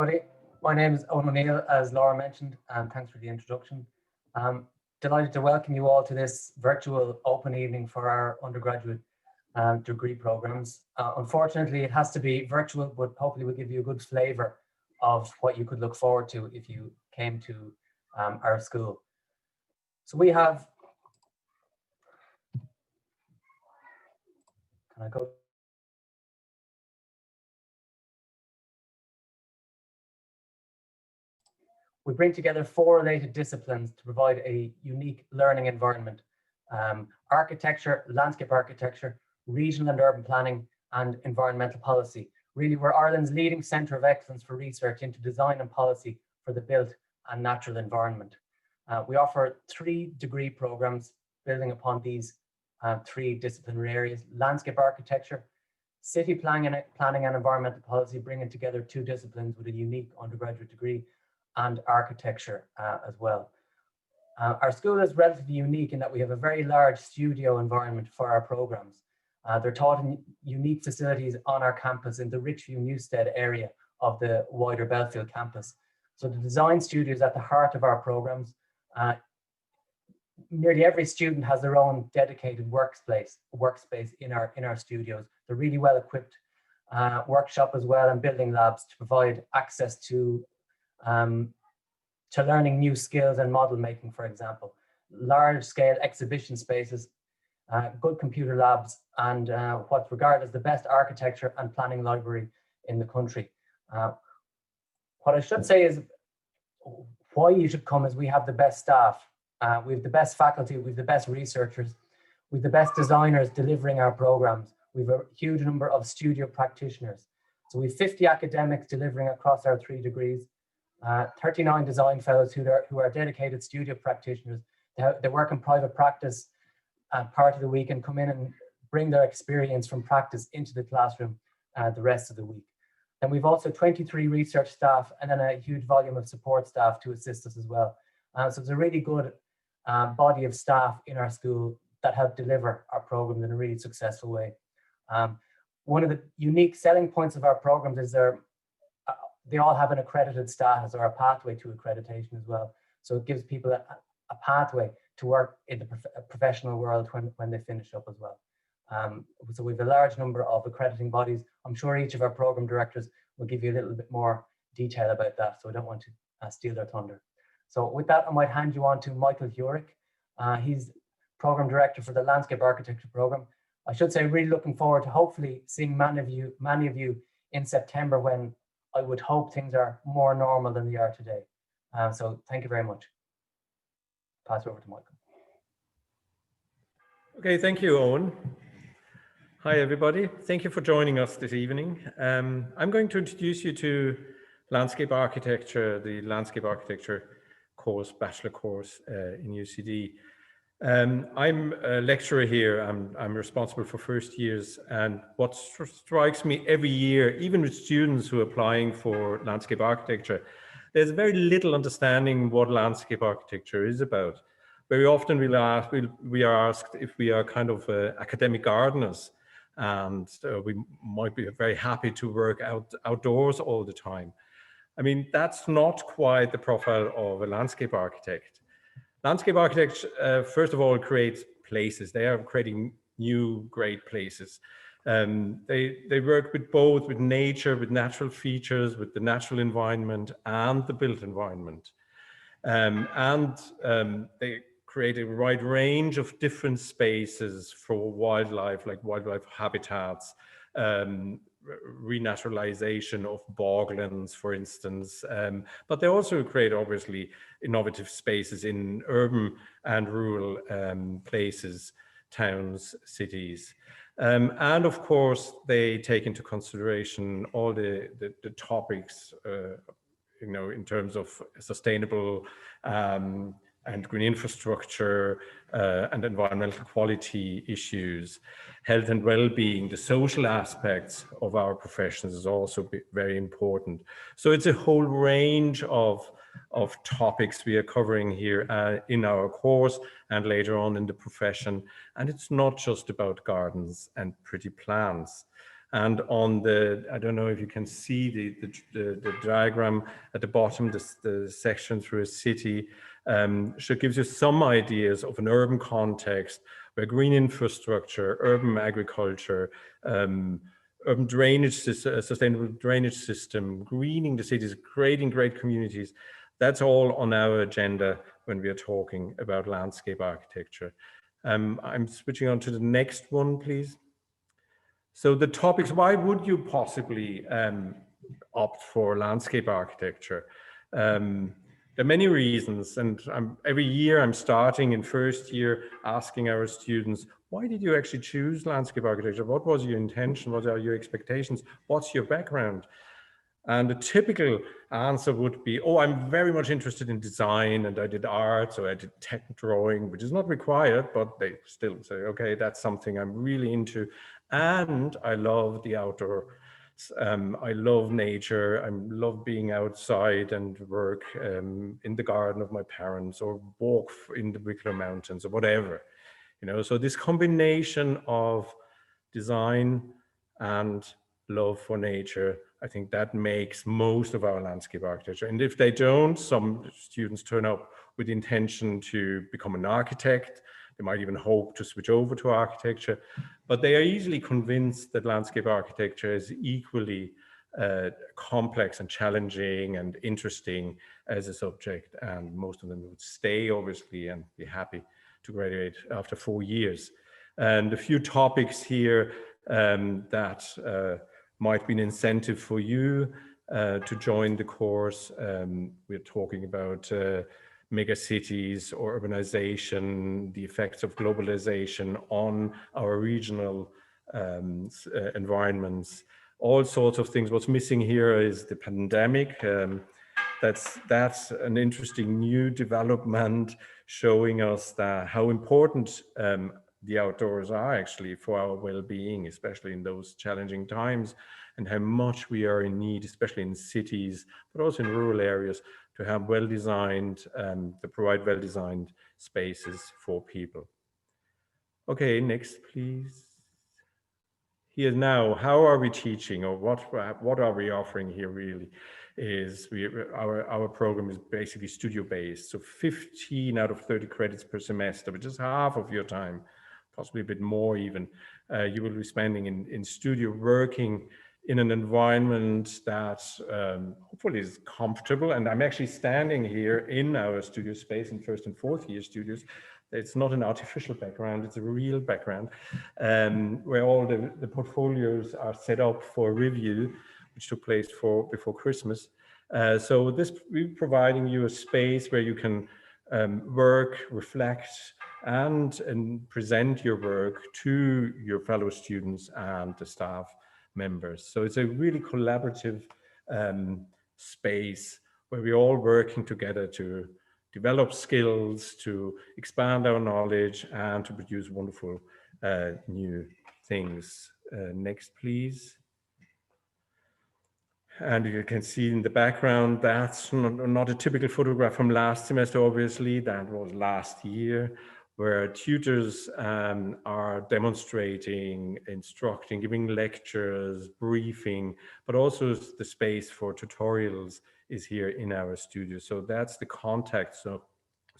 Everybody, my name is Owen O'Neill, as Laura mentioned, and thanks for the introduction. Delighted to welcome you all to this virtual open evening for our undergraduate degree programs. Unfortunately, it has to be virtual, but hopefully we'll give you a good flavour of what you could look forward to if you came to our school. So we have, can I go? We bring together 4 related disciplines to provide a unique learning environment: architecture, landscape architecture, regional and urban planning, and environmental policy. Really, we're Ireland's leading centre of excellence for research into design and policy for the built and natural environment. We offer 3 degree programmes building upon these 3 disciplinary areas: landscape architecture, city planning and environmental policy, bringing together 2 disciplines with a unique undergraduate degree, and architecture as well. Our school is relatively unique in that we have a very large studio environment for our programs. They're taught in unique facilities on our campus in the Richview Newstead area of the wider Belfield campus. So the design studio is at the heart of our programs. Nearly every student has their own dedicated workspace in our studios. They're really well equipped workshop as well, and building labs to provide access to learning new skills and model making, for example. Large scale exhibition spaces, good computer labs, and what's regarded as the best architecture and planning library in the country. What I should say is why you should come is we have the best staff, we have the best faculty, we have the best researchers, we have the best designers delivering our programs. We have a huge number of studio practitioners. So we have 50 academics delivering across our 3 degrees, 39 design fellows who are dedicated studio practitioners. They work in private practice part of the week and come in and bring their experience from practice into the classroom the rest of the week. Then we've also 23 research staff and then a huge volume of support staff to assist us as well. So it's a really good body of staff in our school that help deliver our programs in a really successful way. One of the unique selling points of our programs is they all have an accredited status or a pathway to accreditation as well. So it gives people a pathway to work in the professional world when they finish up as well. So we have a large number of accrediting bodies. I'm sure each of our program directors will give you a little bit more detail about that, so I don't want to steal their thunder. So with that, I might hand you on to Michael Hurick. He's program director for the landscape architecture program. I should say, really looking forward to hopefully seeing many of you in September, when I would hope things are more normal than they are today. So thank you very much. Pass it over to Michael. Okay, thank you, Owen. Hi, everybody. Thank you for joining us this evening. I'm going to introduce you to landscape architecture, the landscape architecture course, bachelor course in UCD. I'm a lecturer here. I'm responsible for first years, and what strikes me every year, even with students who are applying for landscape architecture, there's very little understanding what landscape architecture is about. Very often we are asked if we are kind of academic gardeners, and we might be very happy to work outdoors all the time. I mean, that's not quite the profile of a landscape architect. Landscape architects, first of all, create places. They are creating new great places. They work with both with nature, with natural features, with the natural environment and the built environment. They create a wide range of different spaces for wildlife, like wildlife habitats, renaturalization of boglands, for instance, but they also create obviously innovative spaces in urban and rural places, towns, cities. And of course, they take into consideration all the topics, in terms of sustainable and green infrastructure and environmental quality issues. Health and well-being, the social aspects of our professions is also very important. So it's a whole range of topics we are covering here in our course and later on in the profession. And it's not just about gardens and pretty plants. And on the, I don't know if you can see the diagram at the bottom, the section through a city, gives you some ideas of an urban context where green infrastructure, urban agriculture, urban drainage system, sustainable drainage system, greening the cities, creating great communities. That's all on our agenda when we are talking about landscape architecture. I'm switching on to the next one, please. So the topics, why would you possibly opt for landscape architecture? There are many reasons, and every year I'm starting in first year asking our students, why did you actually choose landscape architecture? What was your intention? What are your expectations? What's your background? And the typical answer would be, oh, I'm very much interested in design and I did art, so I did tech drawing, which is not required, but they still say, okay, that's something I'm really into. And I love the outdoor. I love nature. I love being outside and work in the garden of my parents or walk in the Wicklow Mountains or whatever. So this combination of design and love for nature, I think that makes most of our landscape architecture. And if they don't, some students turn up with the intention to become an architect. They might even hope to switch over to architecture, but they are easily convinced that landscape architecture is equally complex and challenging and interesting as a subject. And most of them would stay, obviously, and be happy to graduate after 4 years. And a few topics here that might be an incentive for you to join the course. We're talking about mega cities or urbanization, the effects of globalization on our regional environments, all sorts of things. What's missing here is the pandemic. That's an interesting new development showing us that how important the outdoors are actually for our well-being, especially in those challenging times, and how much we are in need, especially in cities, but also in rural areas, to have well-designed, to provide well-designed spaces for people. Okay, next, please. Here now, how are we teaching, or what are we offering here really? Our program is basically studio-based, so 15 out of 30 credits per semester, which is half of your time, possibly a bit more even. You will be spending in studio, working in an environment that hopefully is comfortable. And I'm actually standing here in our studio space in first and fourth year studios. It's not an artificial background, it's a real background, where all the portfolios are set up for review, which took place before Christmas. So we're providing you a space where you can work, reflect, and present your work to your fellow students and the staff members. So it's a really collaborative space where we're all working together to develop skills, to expand our knowledge, and to produce wonderful new things. Next, please. And you can see in the background, that's not a typical photograph from last semester, obviously. That was last year, where tutors are demonstrating, instructing, giving lectures, briefing, but also the space for tutorials is here in our studio. So that's the contact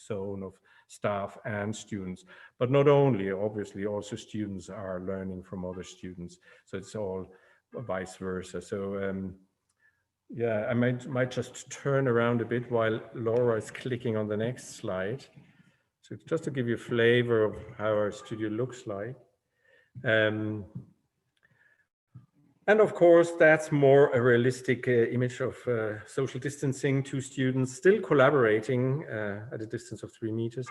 zone of staff and students. But not only, obviously, also students are learning from other students. So it's all vice versa. So yeah, I might just turn around a bit while Laura is clicking on the next slide. So just to give you a flavor of how our studio looks like. And of course, that's more a realistic image of social distancing, two students still collaborating at a distance of 3 meters.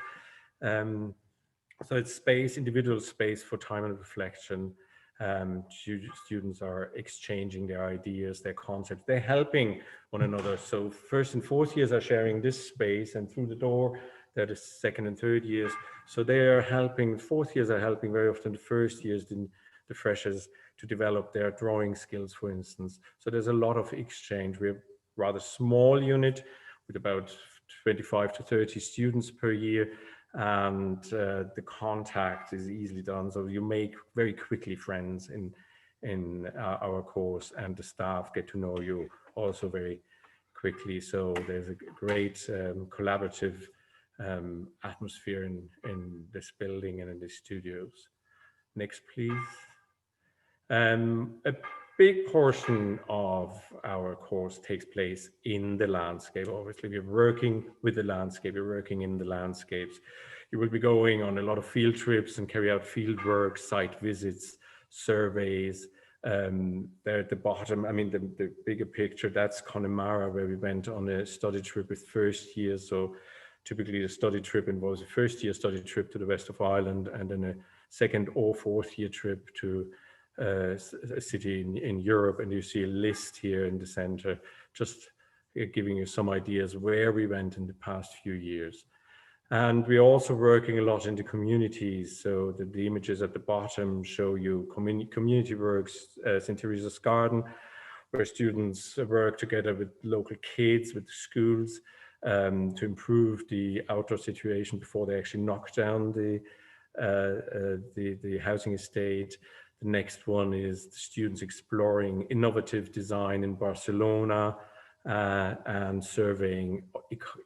So it's space, individual space for time and reflection. Students are exchanging their ideas, their concepts, they're helping one another. So first and fourth years are sharing this space, and through the door, they're the second and third years. So they are helping, fourth years are helping very often the first years, the freshers, to develop their drawing skills, for instance. So there's a lot of exchange. We have a rather small unit with about 25 to 30 students per year. And the contact is easily done. So you make very quickly friends in our course, and the staff get to know you also very quickly. So there's a great collaborative atmosphere in this building and in the studios. Next, please. A big portion of our course takes place in the landscape. Obviously, we're working with the landscape, we're working in the landscapes. You will be going on a lot of field trips and carry out field work, site visits, surveys. There at the bottom, I mean, the bigger picture, that's Connemara, where we went on a study trip with first years. So typically the study trip involves a first year study trip to the west of Ireland, and then a second or fourth year trip to a city in Europe. And you see a list here in the center, just giving you some ideas where we went in the past few years. And we're also working a lot in the communities. So the images at the bottom show you community works, St. Teresa's Garden, where students work together with local kids, with schools, to improve the outdoor situation before they actually knock down the housing estate. The next one is the students exploring innovative design in Barcelona, and surveying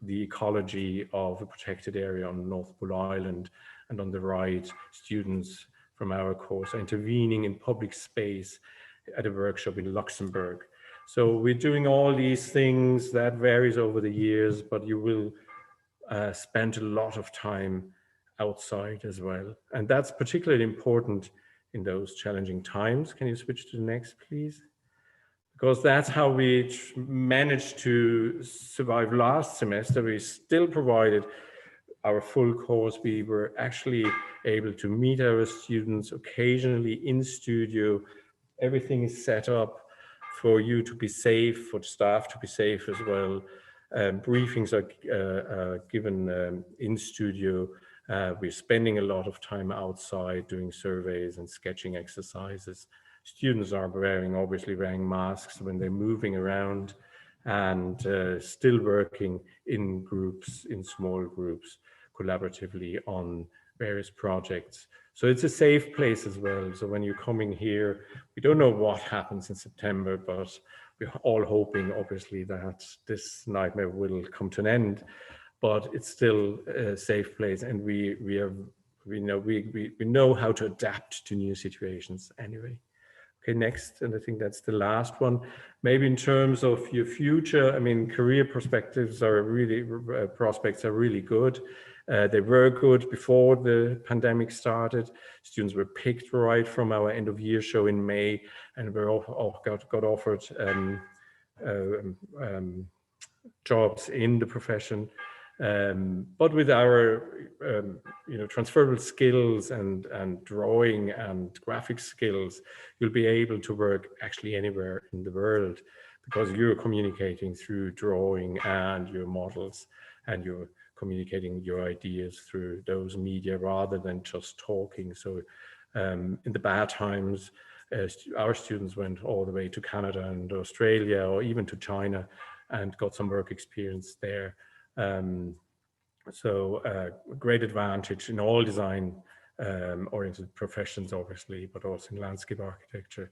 the ecology of a protected area on North Bull Island. And on the right, students from our course are intervening in public space at a workshop in Luxembourg. So we're doing all these things. That varies over the years, but you will spend a lot of time outside as well. And that's particularly important in those challenging times. Can you switch to the next, please? Because that's how we managed to survive last semester. We still provided our full course. We were actually able to meet our students occasionally in studio. Everything is set up for you to be safe, for the staff to be safe as well. Briefings are given in studio. We're spending a lot of time outside doing surveys and sketching exercises. Students are obviously wearing masks when they're moving around, and still working in groups, in small groups, collaboratively on various projects. So it's a safe place as well. So when you're coming here, we don't know what happens in September, but we're all hoping, obviously, that this nightmare will come to an end. But it's still a safe place, and we know how to adapt to new situations anyway. Okay, next, and I think that's the last one. Maybe in terms of your future, I mean, career perspectives are really, prospects are really good. They were good before the pandemic started. Students were picked right from our end of year show in May, and we got offered jobs in the profession. But with our transferable skills and drawing and graphic skills, you'll be able to work actually anywhere in the world, because you're communicating through drawing and your models, and you're communicating your ideas through those media rather than just talking. So in the bad times, our students went all the way to Canada and Australia, or even to China, and got some work experience there. Great advantage in all design oriented professions, obviously, but also in landscape architecture.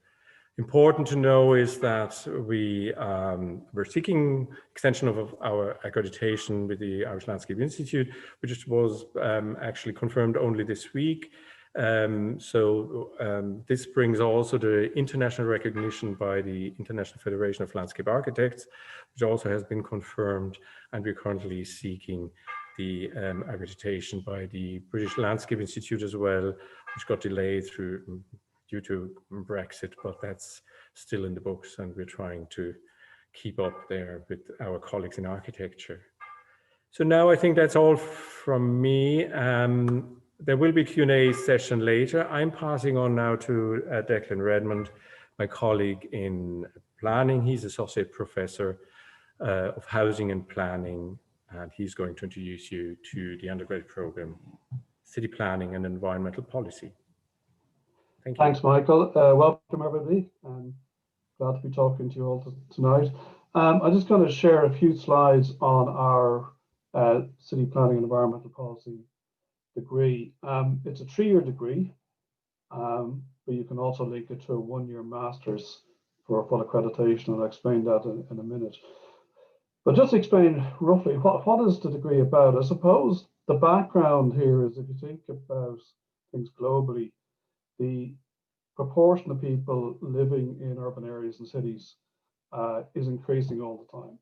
Important to know is that we're seeking extension of our accreditation with the Irish Landscape Institute, which was actually confirmed only this week. This brings also the international recognition by the International Federation of Landscape Architects, which also has been confirmed, and we're currently seeking the accreditation by the British Landscape Institute as well, which got delayed due to Brexit, but that's still in the books, and we're trying to keep up there with our colleagues in architecture. So now I think that's all from me. There will be a Q&A session later. I'm passing on now to Declan Redmond, my colleague in planning. He's Associate Professor of Housing and Planning, and he's going to introduce you to the undergraduate program, City Planning and Environmental Policy. Thank you. Thanks, Michael. Welcome, everybody. Glad to be talking to you all tonight. I'm just going to share a few slides on our City Planning and Environmental Policy degree. It's a 3-year degree. but you can also link it to a 1-year master's for full accreditation, and I'll explain that in a minute. But just explain roughly what is the degree about. I suppose the background here is, if you think about things globally, the proportion of people living in urban areas and cities is increasing all the time.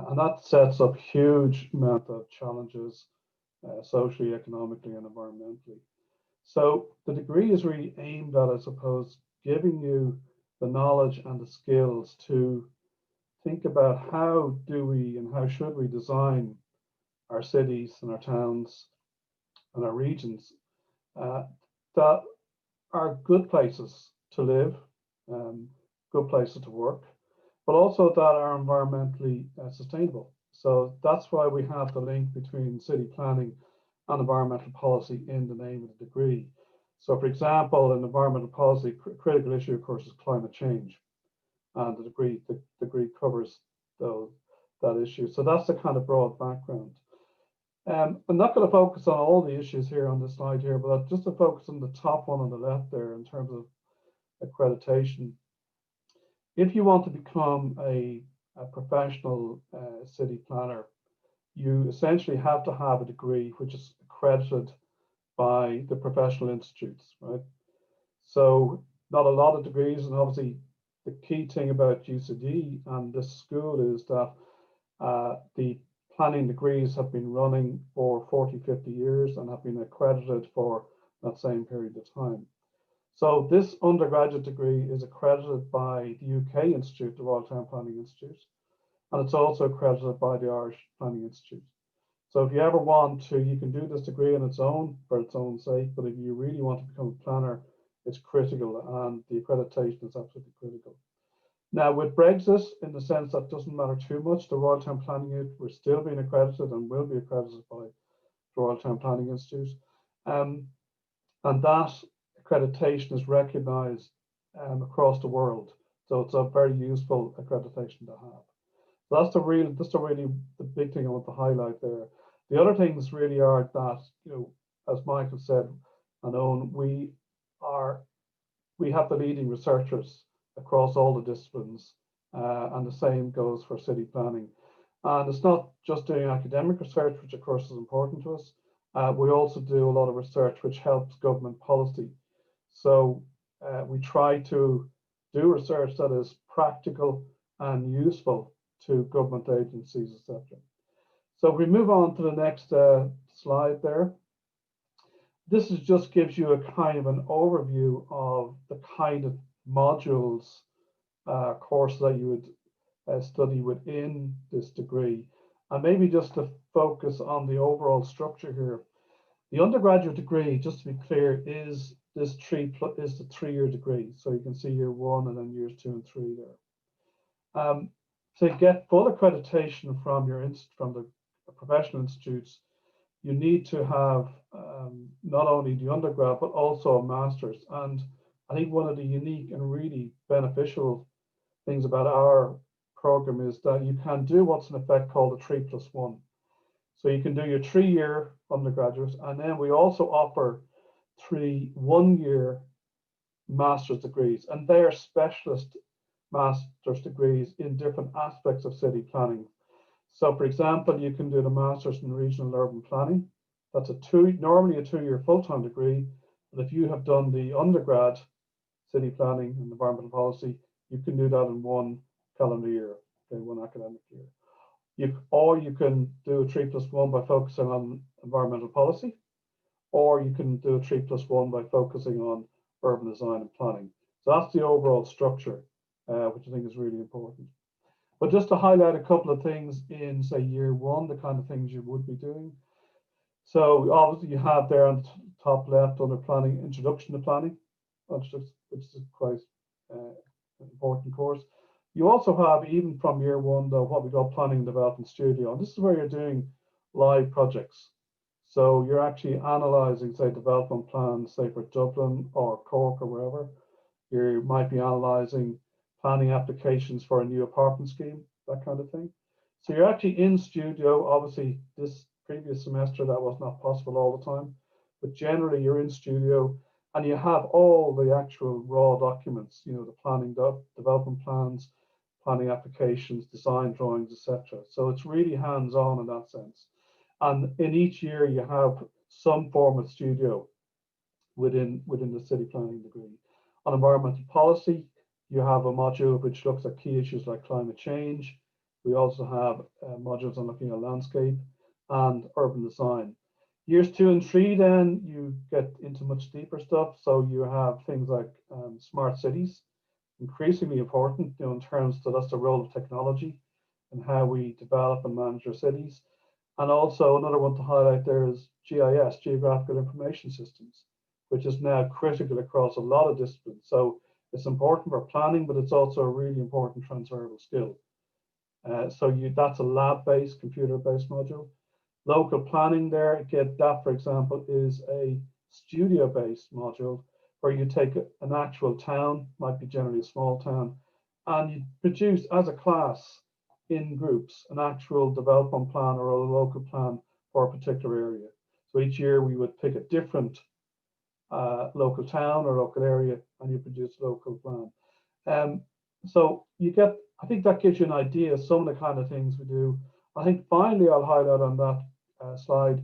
And that sets up huge amount of challenges socially, economically, and environmentally. So the degree is really aimed at, I suppose, giving you the knowledge and the skills to think about how do we and how should we design our cities and our towns and our regions that are good places to live, good places to work, but also that are environmentally sustainable. So that's why we have the link between city planning and environmental policy in the name of the degree. So for example, in environmental policy, critical issue, of course, is climate change. And the degree covers that issue. So that's the kind of broad background. I'm not going to focus on all the issues here on this slide here, but just to focus on the top one on the left there in terms of accreditation. If you want to become a professional city planner, you essentially have to have a degree which is accredited by the professional institutes, right? So not a lot of degrees, and obviously the key thing about UCD and this school is that the planning degrees have been running for 40, 50 years and have been accredited for that same period of time. So this undergraduate degree is accredited by the UK Institute, the Royal Town Planning Institute, and it's also accredited by the Irish Planning Institute. So if you ever want to, you can do this degree on its own for its own sake, but if you really want to become a planner, it's critical, and the accreditation is absolutely critical. Now with Brexit, in the sense that doesn't matter too much, the Royal Town Planning Institute, we're still being accredited and will be accredited by the Royal Town Planning Institute. And that accreditation is recognized across the world. So it's a very useful accreditation to have. So that's really the big thing I want to highlight there. The other things really are that, you know, as Michael said, and Owen, we have the leading researchers across all the disciplines, and the same goes for city planning. And it's not just doing academic research, which of course is important to us. We also do a lot of research which helps government policy. So we try to do research that is practical and useful to government agencies, etc. So if we move on to the next slide there. This just gives you a kind of an overview of the kind of modules, course that you would study within this degree. And maybe just to focus on the overall structure here. The undergraduate degree, just to be clear, is the 3-year degree. So you can see year 1 and then years 2 and 3 there. To get full accreditation from the professional institutes, you need to have not only the undergrad, but also a master's. And I think one of the unique and really beneficial things about our program is that you can do what's in effect called a 3+1. So you can do your 3-year undergraduate, and then we also offer 3 1-year master's degrees, and they are specialist master's degrees in different aspects of city planning. So for example, you can do the master's in regional urban planning. That's normally a 2-year full-time degree, but if you have done the undergrad city planning and environmental policy, you can do that in 1 calendar year, okay, 1 academic year. Or you can do a 3+1 by focusing on environmental policy, or you can do a 3+1 by focusing on urban design and planning. So that's the overall structure, which I think is really important. But just to highlight a couple of things in, say, year 1, the kind of things you would be doing. So obviously you have there on the top left under planning, introduction to planning, which is quite an important course. You also have, even from year 1, though, what we call planning and development studio. And this is where you're doing live projects. So you're actually analysing, say, development plans, say for Dublin or Cork or wherever. You might be analysing planning applications for a new apartment scheme, that kind of thing. So you're actually in studio. Obviously, this previous semester that was not possible all the time, but generally you're in studio and you have all the actual raw documents, you know, the planning, development plans, planning applications, design drawings, etc. So it's really hands-on in that sense. And in each year you have some form of studio within the city planning degree. On environmental policy, you have a module which looks at key issues like climate change. We also have modules on looking at landscape and urban design. Years 2 and 3, then you get into much deeper stuff. So you have things like smart cities, increasingly important, you know, in terms of that's the role of technology and how we develop and manage our cities. And also another one to highlight there is GIS, Geographical Information Systems, which is now critical across a lot of disciplines. So it's important for planning, but it's also a really important transferable skill. That's a lab-based, computer-based module. Local planning there, again, that, for example, is a studio-based module where you take an actual town, might be generally a small town, and you produce as a class in groups an actual development plan or a local plan for a particular area. So each year we would pick a different local town or local area, and you produce a local plan. So you get, I think that gives you an idea of some of the kind of things we do. I think finally I'll highlight on that slide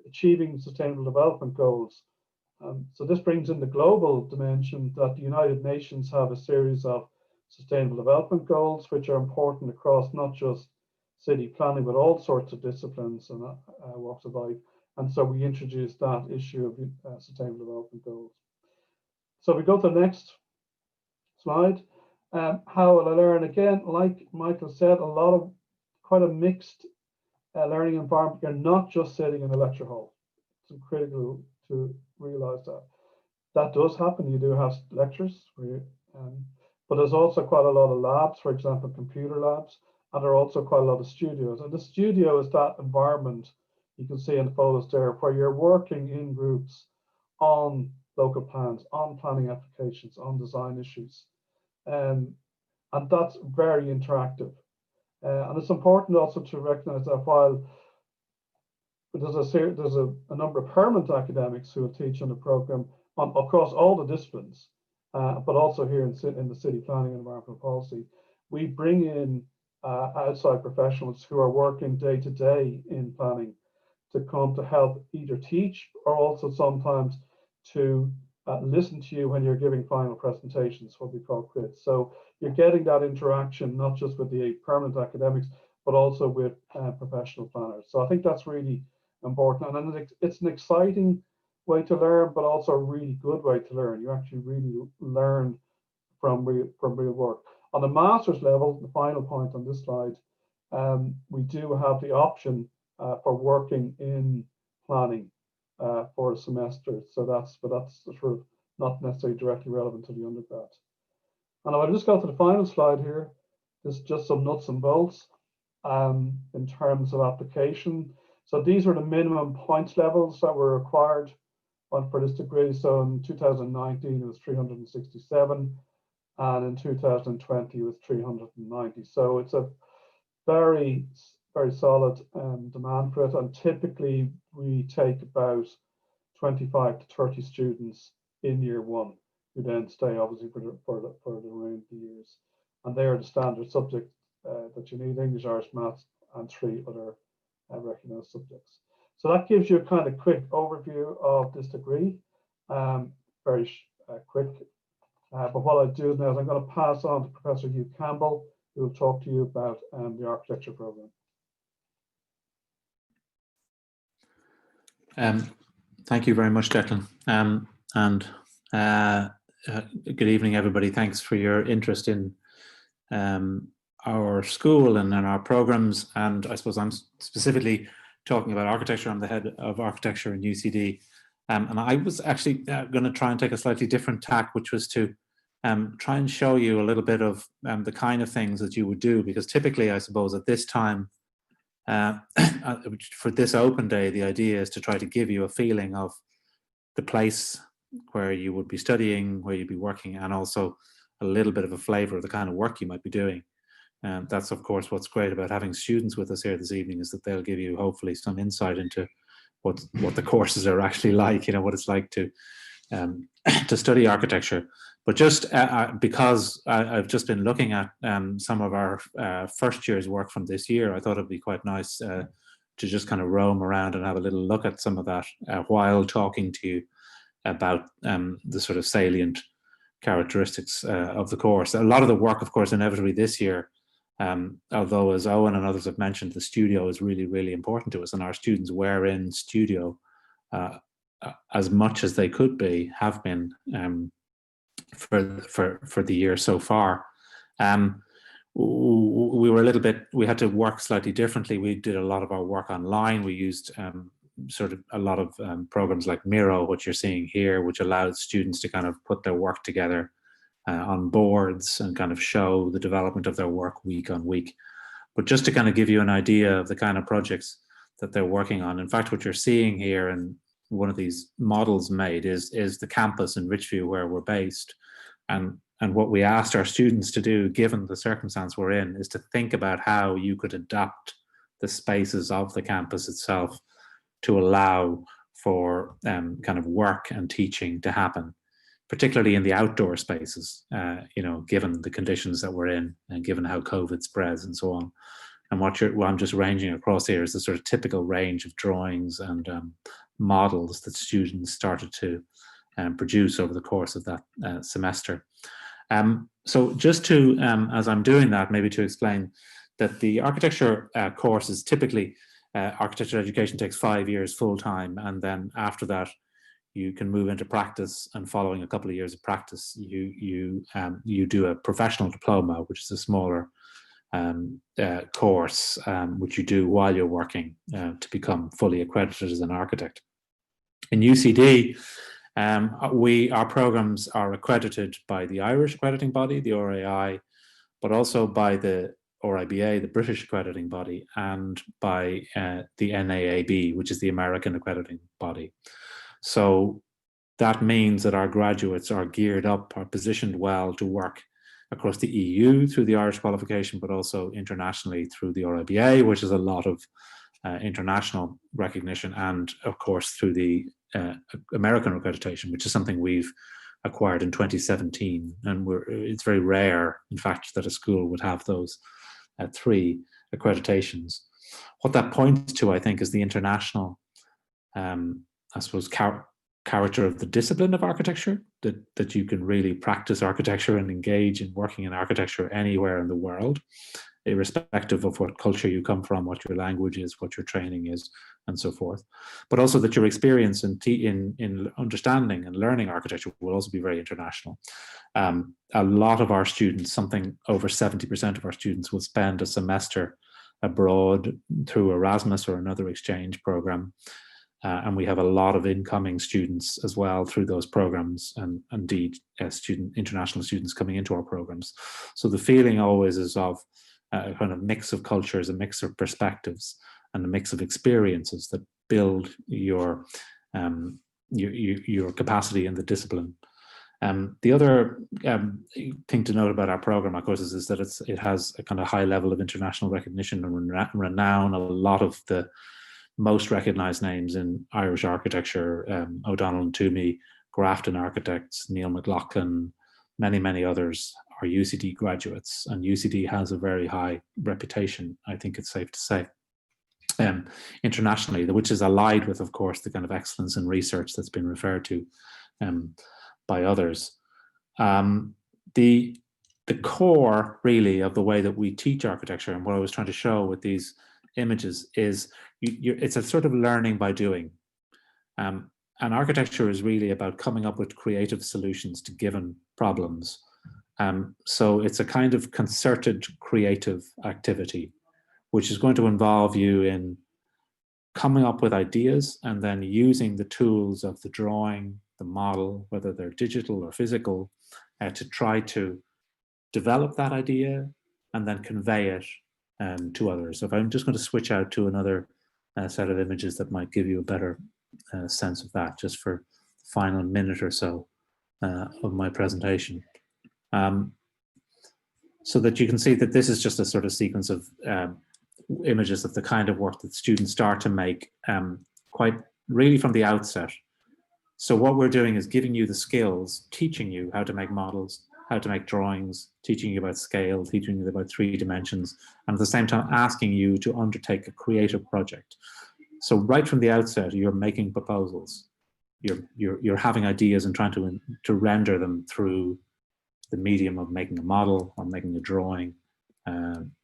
achieving sustainable development goals. So this brings in the global dimension that the United Nations have a series of sustainable development goals, which are important across not just city planning, but all sorts of disciplines and walks of life. And so we introduced that issue of sustainable development goals. So we go to the next slide. How will I learn? Again, like Michael said, quite a mixed learning environment. You're not just sitting in a lecture hall. It's critical to realize that. That does happen. You do have lectures, but there's also quite a lot of labs, for example, computer labs, and there are also quite a lot of studios. And the studio is that environment you can see in the photos there, where you're working in groups on local plans, on planning applications, on design issues. And that's very interactive. And it's important also to recognize that while there's a number of permanent academics who will teach on the program across all the disciplines, but also here in the city planning and environmental policy, we bring in outside professionals who are working day to day in planning to come to help either teach or also sometimes to listen to you when you're giving final presentations, what we call crits. So you're getting that interaction, not just with the permanent academics, but also with professional planners. So I think that's really important. And it's an exciting way to learn, but also a really good way to learn. You actually really learn from real work. On the master's level, the final point on this slide, we do have the option for working in planning for a semester. So that's sort of not necessarily directly relevant to the undergrad. And I'll just go to the final slide here. This is just some nuts and bolts in terms of application. So these are the minimum points levels that were required for this degree. So in 2019 it was 367, and in 2020 it was 390. So it's a very solid demand for it, and typically we take about 25 to 30 students in year one who then stay obviously for the remaining years, and they are the standard subjects that you need: English, Irish, Maths, and 3 other recognized subjects. So that gives you a kind of quick overview of this degree, very quick. But what I'll do now is I'm going to pass on to Professor Hugh Campbell, who will talk to you about the architecture program. Thank you very much, Declan. Good evening, everybody. Thanks for your interest in our school and in our programs. And I suppose I'm specifically talking about architecture. I'm the head of architecture in UCD. And I was actually going to try and take a slightly different tack, which was to try and show you a little bit of the kind of things that you would do, because typically, I suppose, at this time, for this open day, the idea is to try to give you a feeling of the place where you would be studying, where you'd be working, and also a little bit of a flavor of the kind of work you might be doing. That's, of course, what's great about having students with us here this evening, is that they'll give you hopefully some insight into what the courses are actually like, what it's like to to study architecture. But just because I've just been looking at some of our first year's work from this year, I thought it'd be quite nice to just kind of roam around and have a little look at some of that while talking to you about the sort of salient characteristics of the course. A lot of the work, of course, inevitably this year, although as Owen and others have mentioned, the studio is really, really important to us, and our students were in studio as much as they could be, have been for the year so far. We were a little bit, we had to work slightly differently. We did a lot of our work online. We used sort of a lot of programs like Miro, which you're seeing here, which allowed students to kind of put their work together on boards and kind of show the development of their work week on week. But just to kind of give you an idea of the kind of projects that they're working on. In fact, what you're seeing here and one of these models made is the campus in Richview where we're based. And what we asked our students to do, given the circumstance we're in, is to think about how you could adapt the spaces of the campus itself to allow for kind of work and teaching to happen, particularly in the outdoor spaces, you know, given the conditions that we're in and given how COVID spreads and so on. And what I'm just ranging across here is the sort of typical range of drawings and models that students started to produce over the course of that semester. So just to, as I'm doing that, maybe to explain that the architecture course is typically, architecture education takes 5 years full time, and then after that you can move into practice, and following a couple of years of practice you do a professional diploma, which is a smaller course which you do while you're working to become fully accredited as an architect. In UCD, our programs are accredited by the Irish accrediting body, the RAI, but also by the RIBA, the British accrediting body, and by the NAAB, which is the American accrediting body. So that means that our graduates are geared up, are positioned well to work across the EU through the Irish qualification, but also internationally through the RIBA, which is a lot of international recognition, and of course through the American accreditation, which is something we've acquired in 2017. And it's very rare, in fact, that a school would have those 3 accreditations. What that points to, I think, is the international, I suppose, character of the discipline of architecture, that you can really practice architecture and engage in working in architecture anywhere in the world, irrespective of what culture you come from, what your language is, what your training is, and so forth. But also that your experience in understanding and learning architecture will also be very international. A lot of our students, something over 70% of our students, will spend a semester abroad through Erasmus or another exchange program. And we have a lot of incoming students as well through those programs, and indeed international students coming into our programs. So the feeling always is of a kind of mix of cultures, a mix of perspectives, and a mix of experiences that build your capacity in the discipline. The other thing to note about our program, of course, is that it has a kind of high level of international recognition and renown. A lot of the most recognized names in Irish architecture, O'Donnell and Toomey, Grafton Architects, Neil McLaughlin, many others are UCD graduates, and UCD has a very high reputation, I think it's safe to say, internationally, which is allied with, of course, the kind of excellence in research that's been referred to by others. The core, really, of the way that we teach architecture, and what I was trying to show with these images, is it's a sort of learning by doing. And architecture is really about coming up with creative solutions to given problems. So it's a kind of concerted creative activity, which is going to involve you in coming up with ideas and then using the tools of the drawing, the model, whether they're digital or physical, to try to develop that idea and then convey it to others. So if I'm just going to switch out to another set of images that might give you a better sense of that, just for the final minute or so of my presentation. So that you can see that this is just a sort of sequence of images of the kind of work that students start to make quite really from the outset. So what we're doing is giving you the skills, teaching you how to make models, how to make drawings, teaching you about scale, teaching you about 3 dimensions, and at the same time asking you to undertake a creative project. So right from the outset, you're making proposals. You're having ideas and trying to render them through the medium of making a model or making a drawing,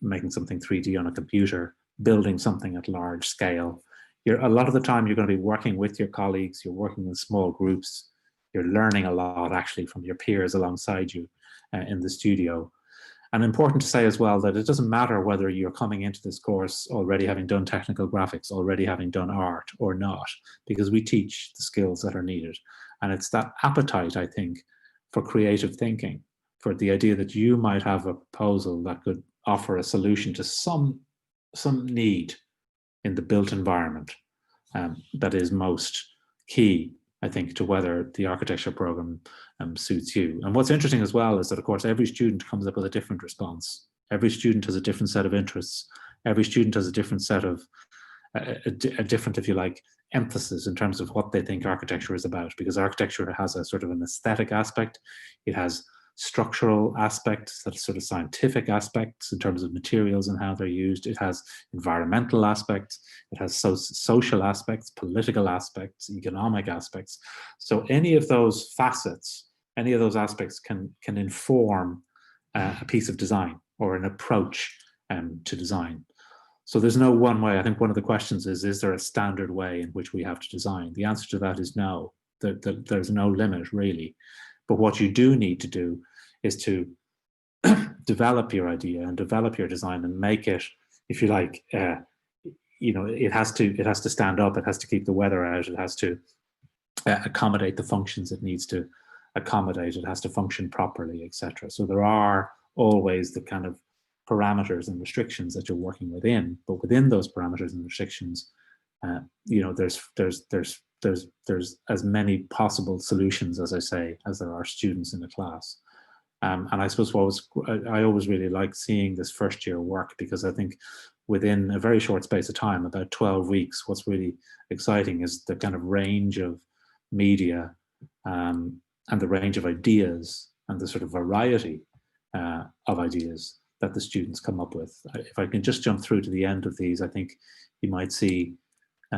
making something 3D on a computer, building something at large scale. A lot of the time you're going to be working with your colleagues, you're working in small groups, you're learning a lot actually from your peers alongside you in the studio. And important to say as well that it doesn't matter whether you're coming into this course already having done technical graphics, already having done art or not, because we teach the skills that are needed. And it's that appetite, I think, for creative thinking, for the idea that you might have a proposal that could offer a solution to some need in the built environment that is most key, I think, to whether the architecture program suits you. And what's interesting as well is that, of course, every student comes up with a different response. Every student has a different set of interests. Every student has a different set of, a different, if you like, emphasis in terms of what they think architecture is about, because architecture has a sort of an aesthetic aspect. It has structural aspects, that sort of scientific aspects in terms of materials and how they're used. It has environmental aspects. It has social aspects, political aspects, economic aspects. So any of those facets, any of those aspects can inform a piece of design or an approach to design. So there's no one way. I think one of the questions is there a standard way in which we have to design? The answer to that is no. There's no limit really. But what you do need to do is to develop your idea and develop your design and make it, if you like, it has to stand up. It has to keep the weather out. It has to accommodate the functions it needs to accommodate. It has to function properly, etc. So there are always the kind of parameters and restrictions that you're working within, but within those parameters and restrictions, there's as many possible solutions, as I say, as there are students in a class. And I suppose I always really like seeing this first year work, because I think within a very short space of time, about 12 weeks, what's really exciting is the kind of range of media and the range of ideas and the sort of variety of ideas that the students come up with. If I can just jump through to the end of these, I think you might see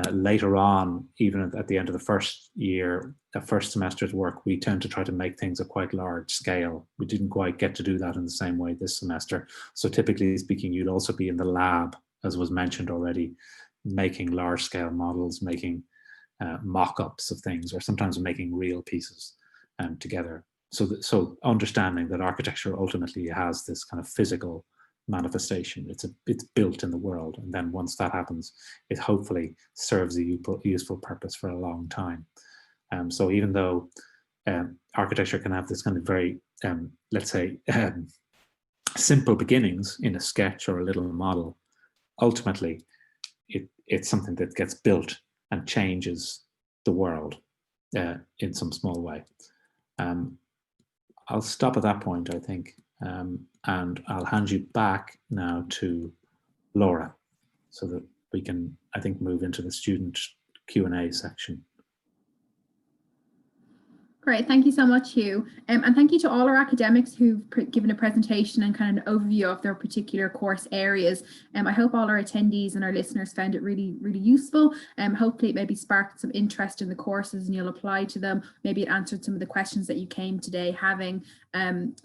later on, even at the end of the first year, the first semester's work, we tend to try to make things at quite large scale. We didn't quite get to do that in the same way this semester. So typically speaking, you'd also be in the lab, as was mentioned already, making large scale models, making mock-ups of things, or sometimes making real pieces together. So understanding that architecture ultimately has this kind of physical manifestation. It's built in the world, and then once that happens, it hopefully serves a useful purpose for a long time. So even though architecture can have this kind of very, let's say, simple beginnings in a sketch or a little model, ultimately it's something that gets built and changes the world in some small way. I'll stop at that point, I think. And I'll hand you back now to Laura, so that we can, I think, move into the student Q&A section. Great, thank you so much, Hugh. And thank you to all our academics who've given a presentation and kind of an overview of their particular course areas. I hope all our attendees and our listeners found it really, really useful. Hopefully it maybe sparked some interest in the courses and you'll apply to them. Maybe it answered some of the questions that you came today having.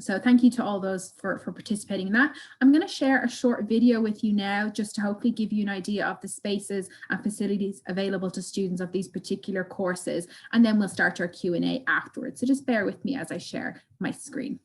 So thank you to all those for participating in that. I'm going to share a short video with you now, just to hopefully give you an idea of the spaces and facilities available to students of these particular courses. And then we'll start our Q&A afterwards. So just bear with me as I share my screen.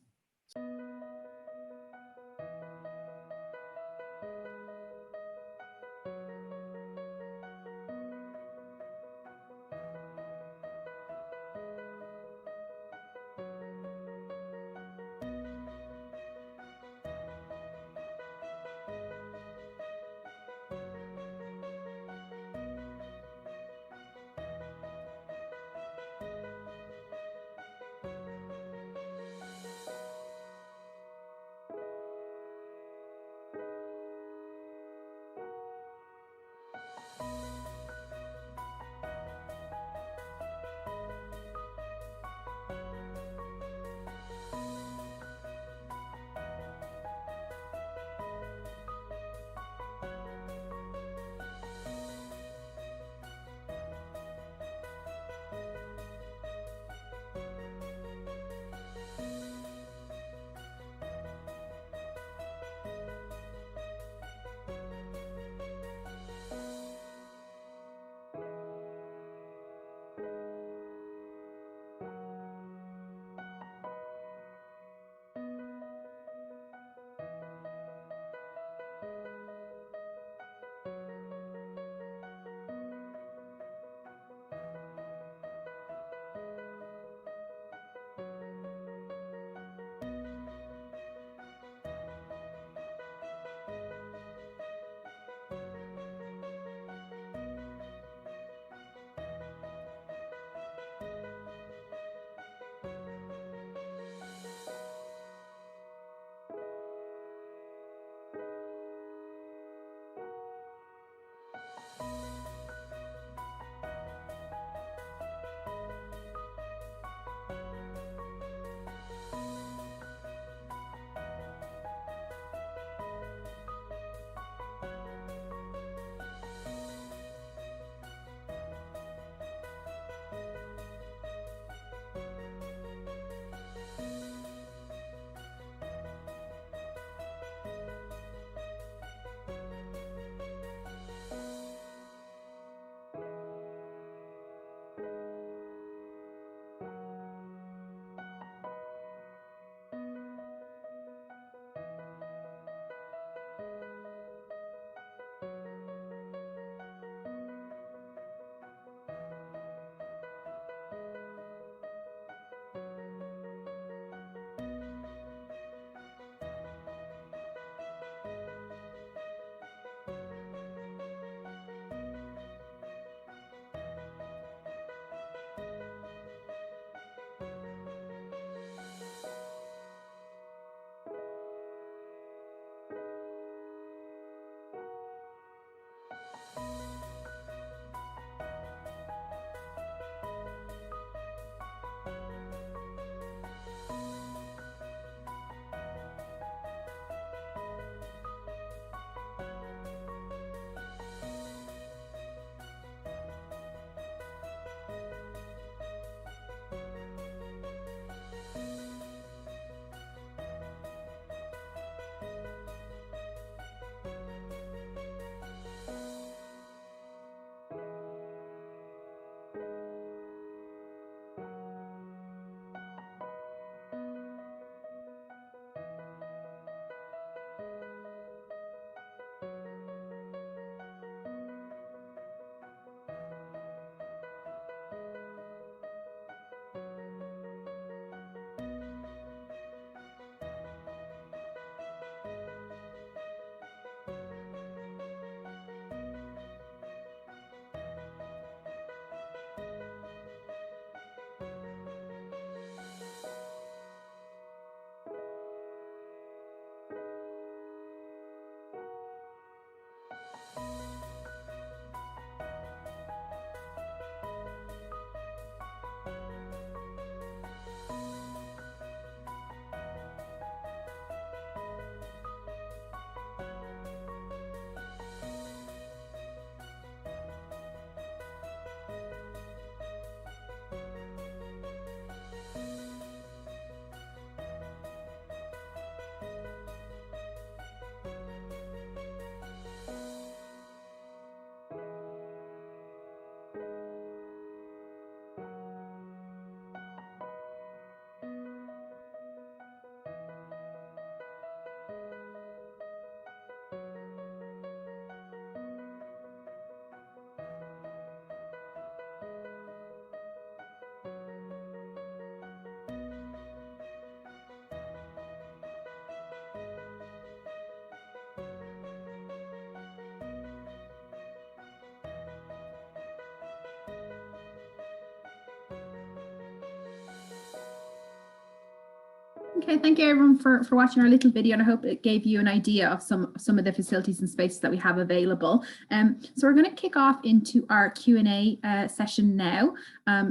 Okay, thank you everyone for watching our little video, and I hope it gave you an idea of some of the facilities and spaces that we have available. So we're going to kick off into our Q&A session now.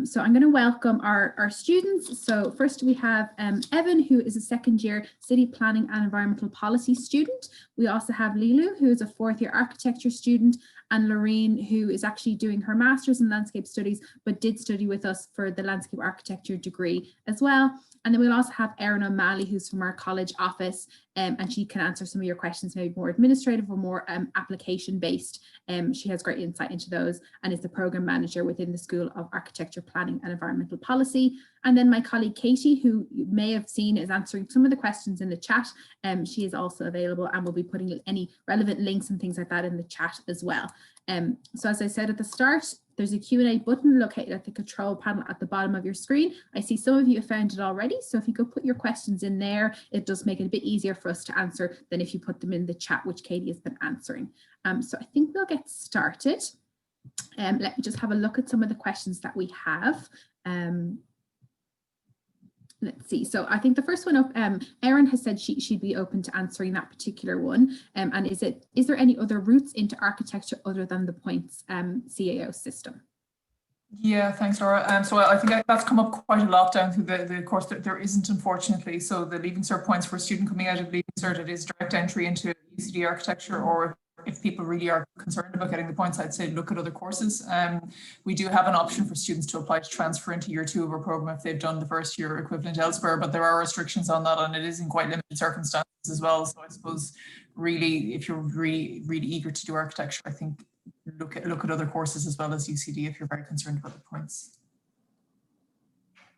So I'm going to welcome our students. So first we have Evan, who is a second year city planning and environmental policy student. We also have Lilu, who is a fourth year architecture student, and Lorraine, who is actually doing her master's in landscape studies, but did study with us for the landscape architecture degree as well. And then we'll also have Erin O'Malley, who's from our college office, and she can answer some of your questions, maybe more administrative or more application based. She has great insight into those and is the program manager within the School of Architecture, Planning and Environmental Policy. And then my colleague Katie, who you may have seen is answering some of the questions in the chat. She is also available and will be putting any relevant links and things like that in the chat as well. So as I said at the start, there's a Q&A button located at the control panel at the bottom of your screen. I see some of you have found it already, so if you could put your questions in there, it does make it a bit easier for us to answer than if you put them in the chat, which Katie has been answering. So I think we'll get started. Let me just have a look at some of the questions that we have. Let's see. So I think the first one up, Erin has said she'd be open to answering that particular one. And is there any other routes into architecture other than the points CAO system? Yeah, thanks, Laura. So I think that's come up quite a lot down through the course. There isn't, unfortunately. So the Leaving Cert points for a student coming out of Leaving Cert, it is direct entry into UCD architecture, or if people really are concerned about getting the points, I'd say look at other courses. We do have an option for students to apply to transfer into year 2 of our program if they've done the first year equivalent elsewhere, but there are restrictions on that, and it is in quite limited circumstances as well. So I suppose really, if you're really eager to do architecture, I think look at other courses as well as UCD if you're very concerned about the points.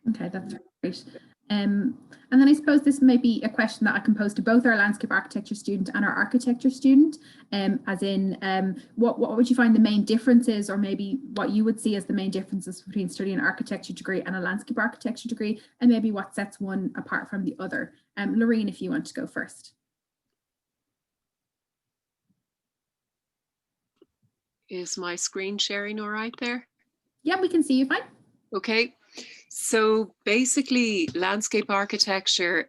Okay, that's great. And then I suppose this may be a question that I can pose to both our landscape architecture student and our architecture student, as in what would you find the main differences, or maybe what you would see as the main differences between studying an architecture degree and a landscape architecture degree, and maybe what sets one apart from the other. Lorraine, if you want to go first. Is my screen sharing all right there? Yeah, we can see you fine. Okay. So basically, landscape architecture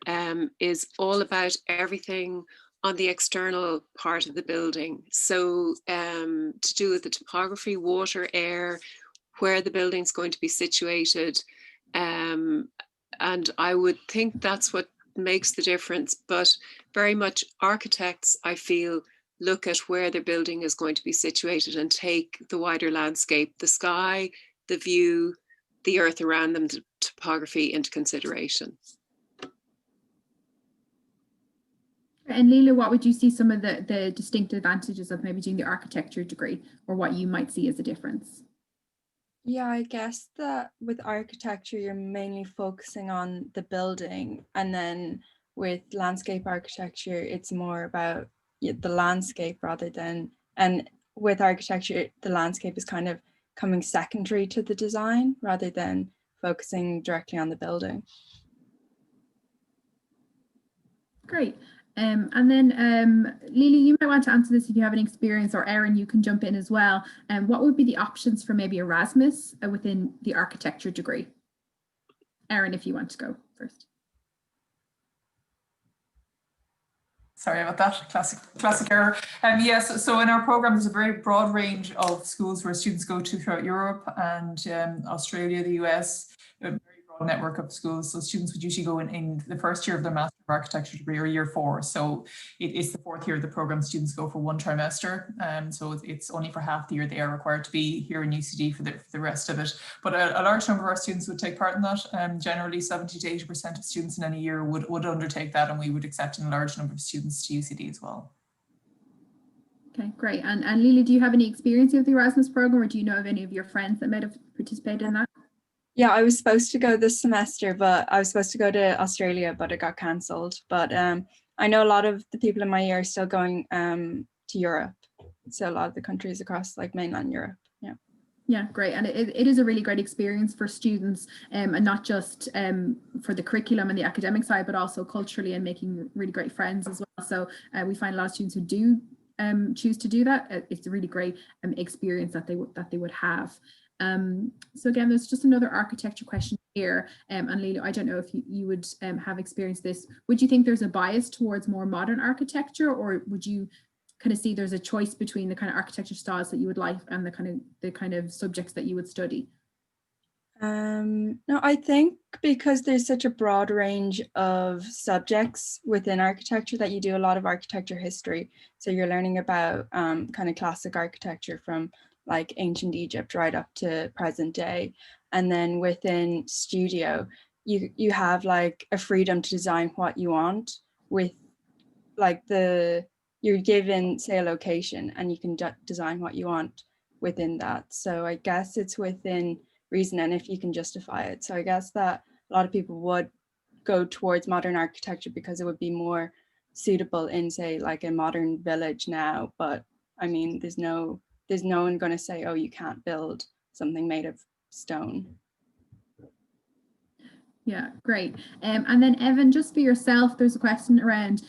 is all about everything on the external part of the building. So to do with the topography, water, air, where the building's going to be situated. And I would think that's what makes the difference. But very much architects, I feel, look at where their building is going to be situated and take the wider landscape, the sky, the view, the earth around them, the topography into consideration. And Leila, what would you see some of the distinct advantages of maybe doing the architecture degree, or what you might see as a difference? Yeah, I guess that with architecture, you're mainly focusing on the building, and then with landscape architecture, it's more about the landscape rather than, and with architecture, the landscape is kind of coming secondary to the design rather than focusing directly on the building. Great. And then Lily, you might want to answer this if you have any experience, or Erin, you can jump in as well. What would be the options for maybe Erasmus within the architecture degree? Erin, if you want to go first. Sorry about that, classic error. Yes, so in our program, there's a very broad range of schools where students go to throughout Europe and Australia, the US, a very broad network of schools. So students would usually go in the first year of their Master of Architecture degree, or year 4. So it's the 4th year of the program. Students go for 1 trimester. So it's only for half the year they are required to be here in UCD for the rest of it. But a large number of our students would take part in that. Generally 70 to 80% of students in any year would undertake that, and we would accept a large number of students to UCD as well. Okay, great. And Lily, do you have any experience with the Erasmus program, or do you know of any of your friends that might have participated in that? Yeah, I was supposed to go this semester, but I was supposed to go to Australia, but it got cancelled. But I know a lot of the people in my year are still going to Europe. So a lot of the countries across like mainland Europe. Yeah. Yeah, great. And it is a really great experience for students, and not just for the curriculum and the academic side, but also culturally and making really great friends as well. So we find a lot of students who do choose to do that. It's a really great experience that they would have. So again, there's just another architecture question here, and Lilo, I don't know if you would have experienced this. Would you think there's a bias towards more modern architecture, or would you kind of see there's a choice between the kind of architecture styles that you would like and the kind of subjects that you would study? No, I think because there's such a broad range of subjects within architecture that you do a lot of architecture history. So you're learning about kind of classic architecture from like ancient Egypt right up to present day. And then within studio, you have like a freedom to design what you want with like you're given, say, a location and you can design what you want within that. So I guess it's within reason and if you can justify it. So I guess that a lot of people would go towards modern architecture because it would be more suitable in, say, like a modern village now. But I mean, there's no one going to say, oh, you can't build something made of stone. Yeah, great. And then Evan, just for yourself, there's a question around,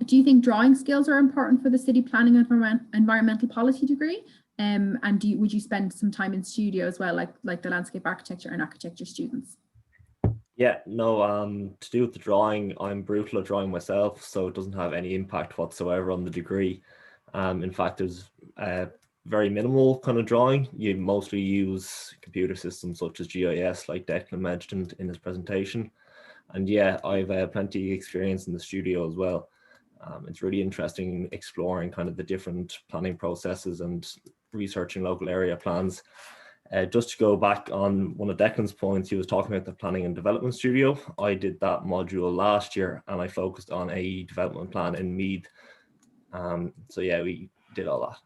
do you think drawing skills are important for the city planning and environmental policy degree? And would you spend some time in studio as well, like the landscape architecture and architecture students? Yeah, no, to do with the drawing, I'm brutal at drawing myself, so it doesn't have any impact whatsoever on the degree. In fact, there's very minimal kind of drawing. You mostly use computer systems such as GIS, like Declan mentioned in his presentation. And yeah, I've plenty of experience in the studio as well. It's really interesting exploring kind of the different planning processes and researching local area plans. Just to go back on one of Declan's points, he was talking about the planning and development studio. I did that module last year and I focused on a development plan in Meath. So yeah, we did all that.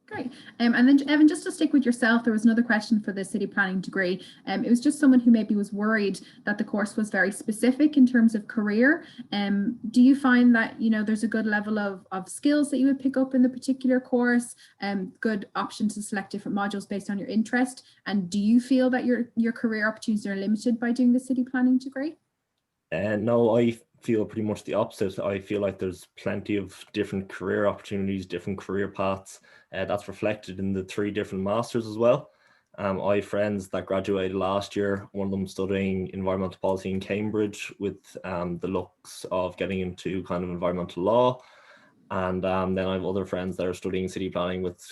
Great. And then Evan, just to stick with yourself, there was another question for the city planning degree. It was just someone who maybe was worried that the course was very specific in terms of career. Do you find that, you know, there's a good level of skills that you would pick up in the particular course, good option to select different modules based on your interest? And do you feel that your career opportunities are limited by doing the city planning degree? No, I feel pretty much the opposite. I feel like there's plenty of different career opportunities, different career paths. That's reflected in the 3 different masters as well. I have friends that graduated last year, one of them studying environmental policy in Cambridge with the looks of getting into kind of environmental law. And then I have other friends that are studying city planning with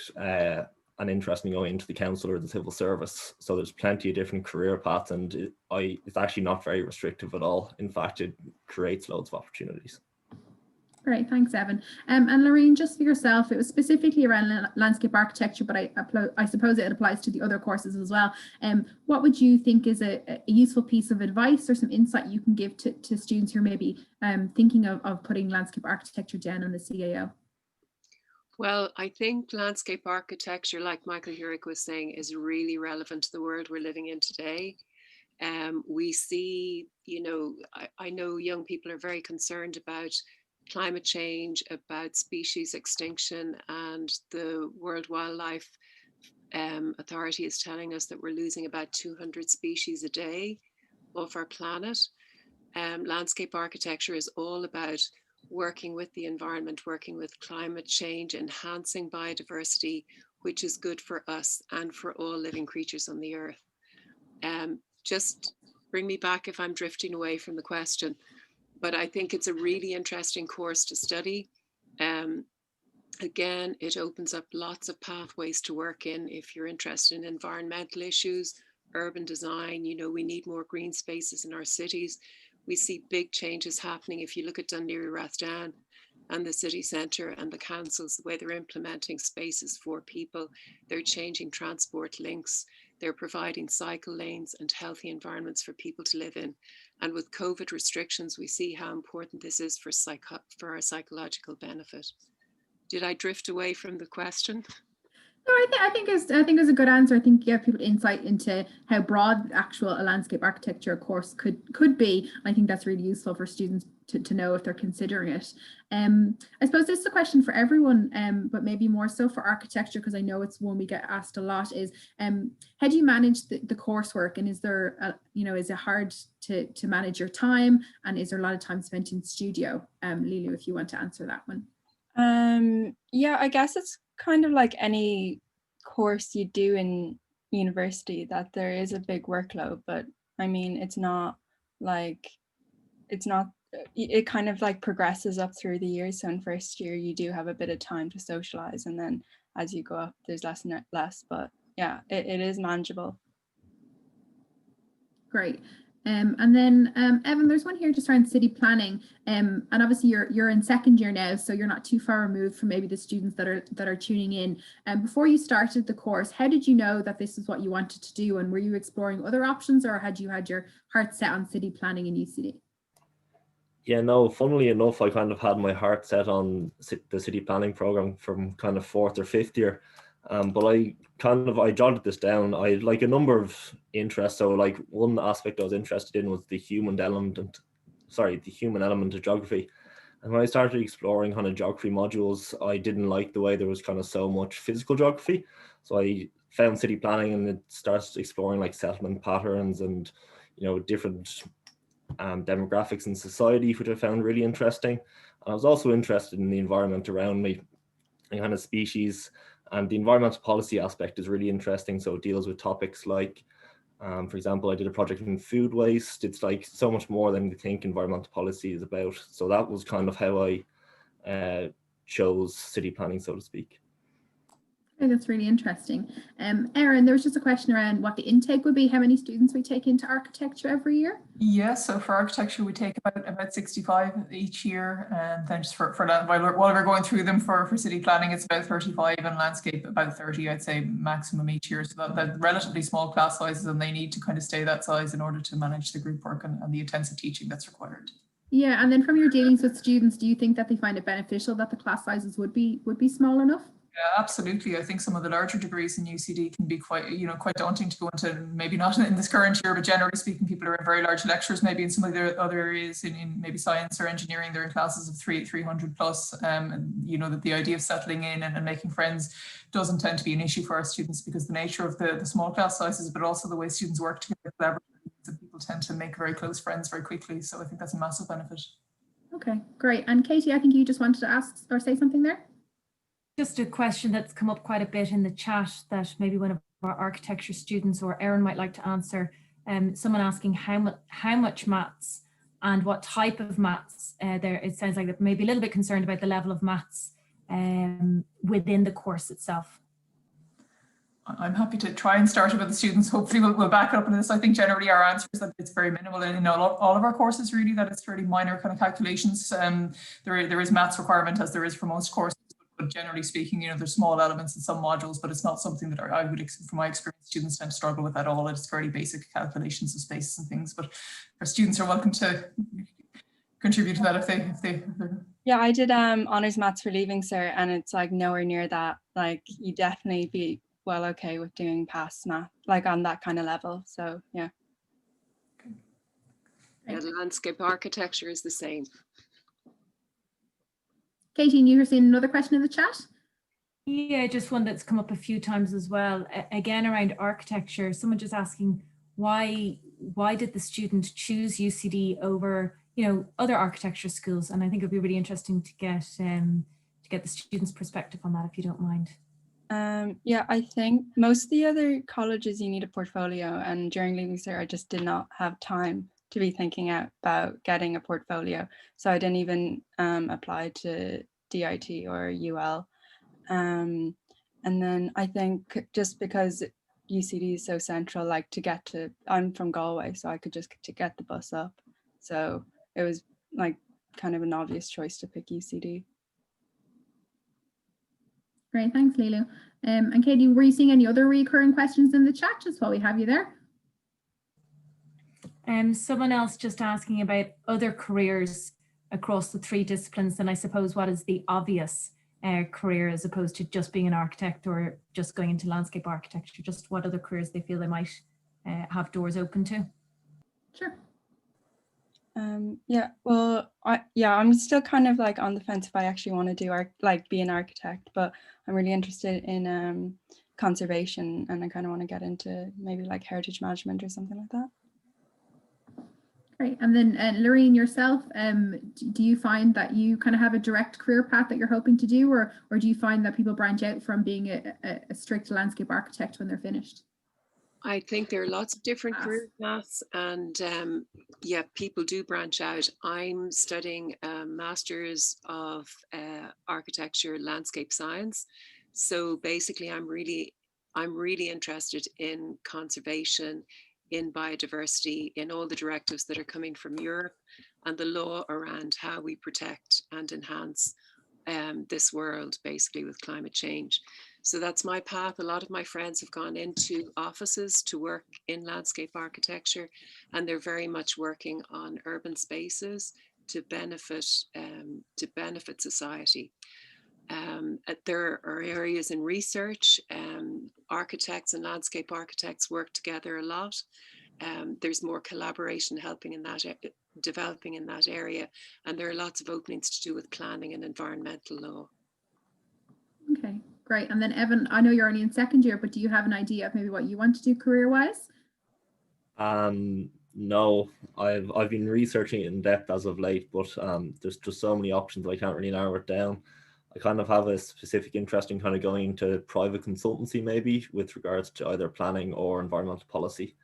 an interest in going into the council or the civil service. So there's plenty of different career paths, and it's actually not very restrictive at all. In fact, it creates loads of opportunities. Great, thanks, Evan. And Lorraine, just for yourself, it was specifically around landscape architecture, but I suppose it applies to the other courses as well. What would you think is a useful piece of advice or some insight you can give to students who are maybe thinking of putting landscape architecture down on the CAO? Well, I think landscape architecture, like Michael Hurek was saying, is really relevant to the world we're living in today. We see, you know, I know young people are very concerned about climate change, about species extinction, and the World Wildlife Authority is telling us that we're losing about 200 species a day off our planet. Landscape architecture is all about working with the environment, working with climate change, enhancing biodiversity, which is good for us and for all living creatures on the earth. Just bring me back if I'm drifting away from the question, but I think it's a really interesting course to study. Again, it opens up lots of pathways to work in if you're interested in environmental issues, urban design. You know, we need more green spaces in our cities. We see big changes happening. If you look at Dún Laoghaire and the city centre and the councils, the way they're implementing spaces for people, they're changing transport links, they're providing cycle lanes and healthy environments for people to live in. And with COVID restrictions, we see how important this is for our psychological benefit. Did I drift away from the question? No, I think it's a good answer. I think you give people insight into how broad actual a landscape architecture course could be. I think that's really useful for students to know if they're considering it. I suppose this is a question for everyone, but maybe more so for architecture, because I know it's one we get asked a lot, is how do you manage the coursework, and is there is it hard to manage your time, and is there a lot of time spent in studio? Lulu, if you want to answer that one. Yeah, I guess it's kind of like any course you do in university that there is a big workload, but I mean, it's not, it kind of like progresses up through the years. So in first year, you do have a bit of time to socialize, and then as you go up, there's less and less, but yeah, it is manageable. Great. And then Evan, there's one here just around city planning, and obviously you're in second year now, so you're not too far removed from maybe the students that are tuning in. And before you started the course, how did you know that this is what you wanted to do, and were you exploring other options, or had you had your heart set on city planning in UCD? Yeah, no, funnily enough, I kind of had my heart set on the city planning program from kind of 4th or 5th year. But I jotted this down. I had like a number of interests. So like one aspect I was interested in was the human element of geography. And when I started exploring kind of geography modules, I didn't like the way there was kind of so much physical geography. So I found city planning, and it starts exploring like settlement patterns and, you know, different demographics in society, which I found really interesting. And I was also interested in the environment around me and kind of species. And the environmental policy aspect is really interesting. So it deals with topics like, for example, I did a project in food waste. It's like so much more than you think environmental policy is about. So that was kind of how I chose city planning, so to speak. Okay, that's really interesting. Erin, there was just a question around what the intake would be, how many students we take into architecture every year? Yeah, so for architecture, we take about 65 each year, and then just for that, while we're going through them for city planning, it's about 35, and landscape about 30, I'd say, maximum each year. So that relatively small class sizes, and they need to kind of stay that size in order to manage the group work and the intensive teaching that's required. Yeah, and then from your dealings with students, do you think that they find it beneficial that the class sizes would be small enough? Yeah, absolutely. I think some of the larger degrees in UCD can be quite daunting to go into, maybe not in this current year, but generally speaking, people are in very large lectures, maybe in some of the other areas in maybe science or engineering, they're in classes of 300 plus. And you know that the idea of settling in and making friends doesn't tend to be an issue for our students because the nature of the small class sizes, but also the way students work together collaboratively, that people tend to make very close friends very quickly. So I think that's a massive benefit. Okay, great. And Katie, I think you just wanted to ask or say something there. Just a question that's come up quite a bit in the chat that maybe one of our architecture students or Erin might like to answer. Someone asking how much maths and what type of maths there. It sounds like they're maybe a little bit concerned about the level of maths within the course itself. I'm happy to try and start it with the students. Hopefully we'll back up on this. I think generally our answer is that it's very minimal in all of our courses, really, that it's fairly minor kind of calculations. There is maths requirement as there is for most courses. But generally speaking, there's small elements in some modules, but it's not something that I would, from my experience, students tend to struggle with at all. It's fairly basic calculations of spaces and things, but our students are welcome to contribute to that if they. Yeah, I did honours maths for Leaving Cert, and it's like nowhere near that. Like you definitely be well okay with doing past math, like on that kind of level. So yeah. Yeah, landscape architecture is the same. Katie, you were seeing another question in the chat? Yeah, just one that's come up a few times as well. Again, around architecture, someone just asking why did the student choose UCD over, other architecture schools? And I think it'd be really interesting to get the students' perspective on that, if you don't mind. Yeah, I think most of the other colleges you need a portfolio, and during Leaving Cert, I just did not have time to be thinking about getting a portfolio. So I didn't even apply to DIT or UL. And then I think just because UCD is so central, like I'm from Galway, so I could just to get the bus up. So it was like kind of an obvious choice to pick UCD. Great, thanks, Lilo. And Katie, were you seeing any other recurring questions in the chat just while we have you there? Someone else just asking about other careers across the 3 disciplines, and I suppose what is the obvious career as opposed to just being an architect or just going into landscape architecture, just what other careers they feel they might have doors open to? Sure. Yeah, well, I'm still kind of like on the fence if I actually want to do be an architect, but I'm really interested in conservation, and I kind of want to get into maybe like heritage management or something like that. Great. And then Lorraine, yourself, do you find that you kind of have a direct career path that you're hoping to do, or do you find that people branch out from being a strict landscape architect when they're finished? I think there are lots of different career paths, and yeah, people do branch out. I'm studying a Master's of Architecture Landscape Science. So basically I'm really interested in conservation, in biodiversity, in all the directives that are coming from Europe, and the law around how we protect and enhance this world, basically, with climate change. So that's my path. A lot of my friends have gone into offices to work in landscape architecture, and they're very much working on urban spaces to benefit society. There are areas in research. Architects and landscape architects work together a lot. There's more collaboration helping in that, developing in that area, and there are lots of openings to do with planning and environmental law. Okay, great. And then Evan, I know you're only in second year, but do you have an idea of maybe what you want to do career-wise? No, I've been researching it in depth as of late, but there's just so many options I can't really narrow it down. I kind of have a specific interest in kind of going into private consultancy, maybe with regards to either planning or environmental policy.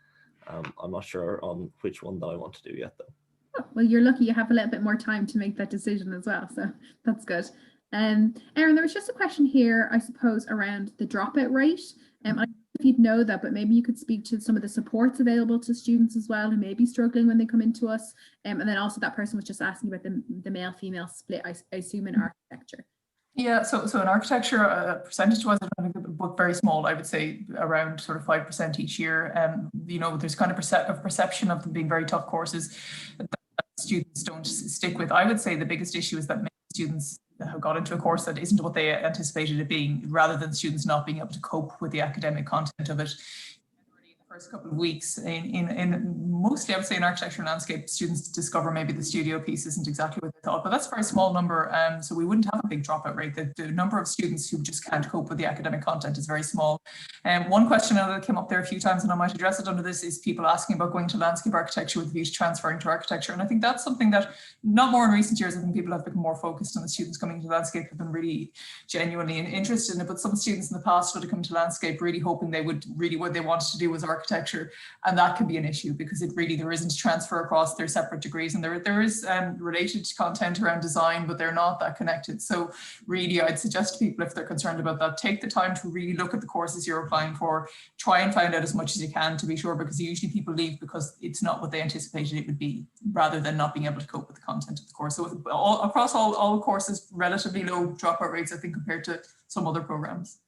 I'm not sure on which one that I want to do yet, though. Oh, well, you're lucky you have a little bit more time to make that decision as well, so that's good. Erin, there was just a question here, I suppose, around the dropout rate. I don't know if you'd know that, but maybe you could speak to some of the supports available to students as well who may be struggling when they come into us. And then also that person was just asking about the male-female split, I assume, in architecture. Yeah, so in architecture, percentage-wise, but very small, I would say around sort of 5% each year. You know, there's kind of perception of them being very tough courses that students don't stick with. I would say the biggest issue is that many students have got into a course that isn't what they anticipated it being, rather than students not being able to cope with the academic content of it. First couple of weeks in mostly, I would say, in architecture and landscape, students discover maybe the studio piece isn't exactly what they thought, but that's a very small number. So we wouldn't have a big dropout rate. The number of students who just can't cope with the academic content is very small. One question that came up there a few times, and I might address it under this, is people asking about going to landscape architecture with a view to transferring to architecture. And I think that's something that, not more in recent years, I think people have become more focused on. The students coming to landscape have been really genuinely interested in it, but some students in the past would have come to landscape really hoping they would really, what they wanted to do was architecture, and that can be an issue because there isn't transfer across their separate degrees, and there is related content around design, but they're not that connected. So really, I'd suggest to people, if they're concerned about that, take the time to really look at the courses you're applying for, try and find out as much as you can to be sure, because usually people leave because it's not what they anticipated it would be, rather than not being able to cope with the content of the course. So across all courses, relatively low dropout rates, I think, compared to some other programs.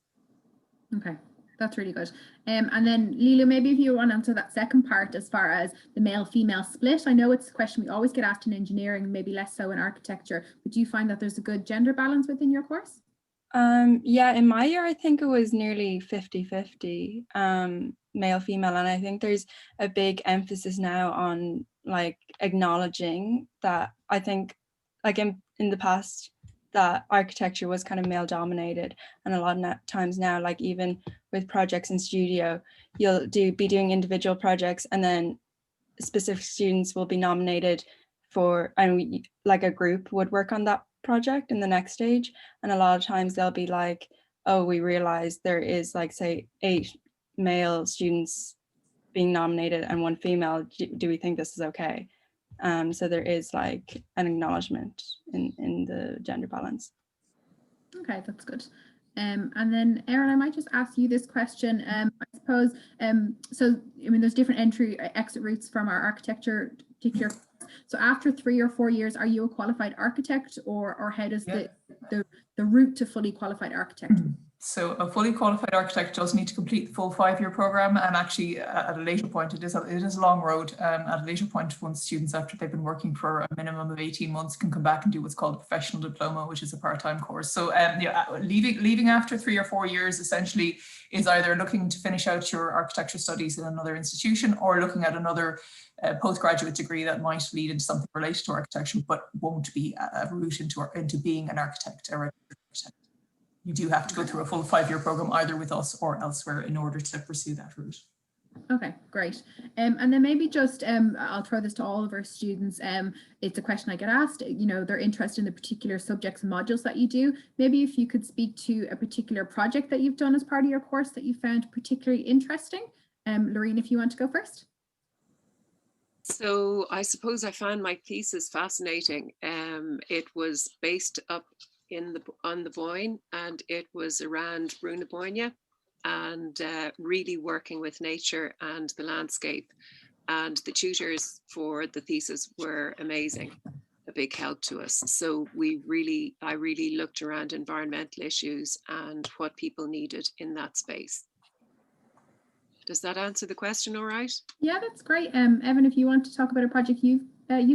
Okay, that's really good. And then Lila, maybe if you want to answer that second part as far as the male-female split. I know it's a question we always get asked in engineering, maybe less so in architecture, but do you find that there's a good gender balance within your course? Yeah, in my year, I think it was nearly 50-50 male, female. And I think there's a big emphasis now on like acknowledging that. I think like in the past, that architecture was kind of male dominated, and a lot of times now, like even with projects in studio, you'll be doing individual projects, and then specific students will be nominated for, and like a group would work on that project in the next stage. And a lot of times they'll be like, oh, we realize there is like, say, 8 male students being nominated and 1 female. Do we think this is okay? So there is like an acknowledgement in the gender balance. Okay, that's good. And then Erin, I might just ask you this question. I suppose, so I mean, there's different exit routes from our architecture particular. So after 3 or 4 years, are you a qualified architect, or how does the route to fully qualified architect? So a fully qualified architect does need to complete the full 5-year program, and actually at a later point, it is a long road. At a later point, once students, after they've been working for a minimum of 18 months, can come back and do what's called a professional diploma, which is a part-time course. So leaving after 3 or 4 years essentially is either looking to finish out your architecture studies in another institution, or looking at another postgraduate degree that might lead into something related to architecture, but won't be a route into being an architect or an architect. You do have to go through a full 5-year program either with us or elsewhere in order to pursue that route. Okay, great. And then maybe just, I'll throw this to all of our students. It's a question I get asked, you know, they're interested in the particular subjects and modules that you do. Maybe if you could speak to a particular project that you've done as part of your course that you found particularly interesting, Lorraine, if you want to go first. So I suppose I found my thesis fascinating. It was based up on the Boyne, and it was around Brú na Bóinne, and really working with nature and the landscape. And the tutors for the thesis were amazing, a big help to us. So I really looked around environmental issues and what people needed in that space. Does that answer the question all right? Yeah, that's great. Evan, if you want to talk about a project you've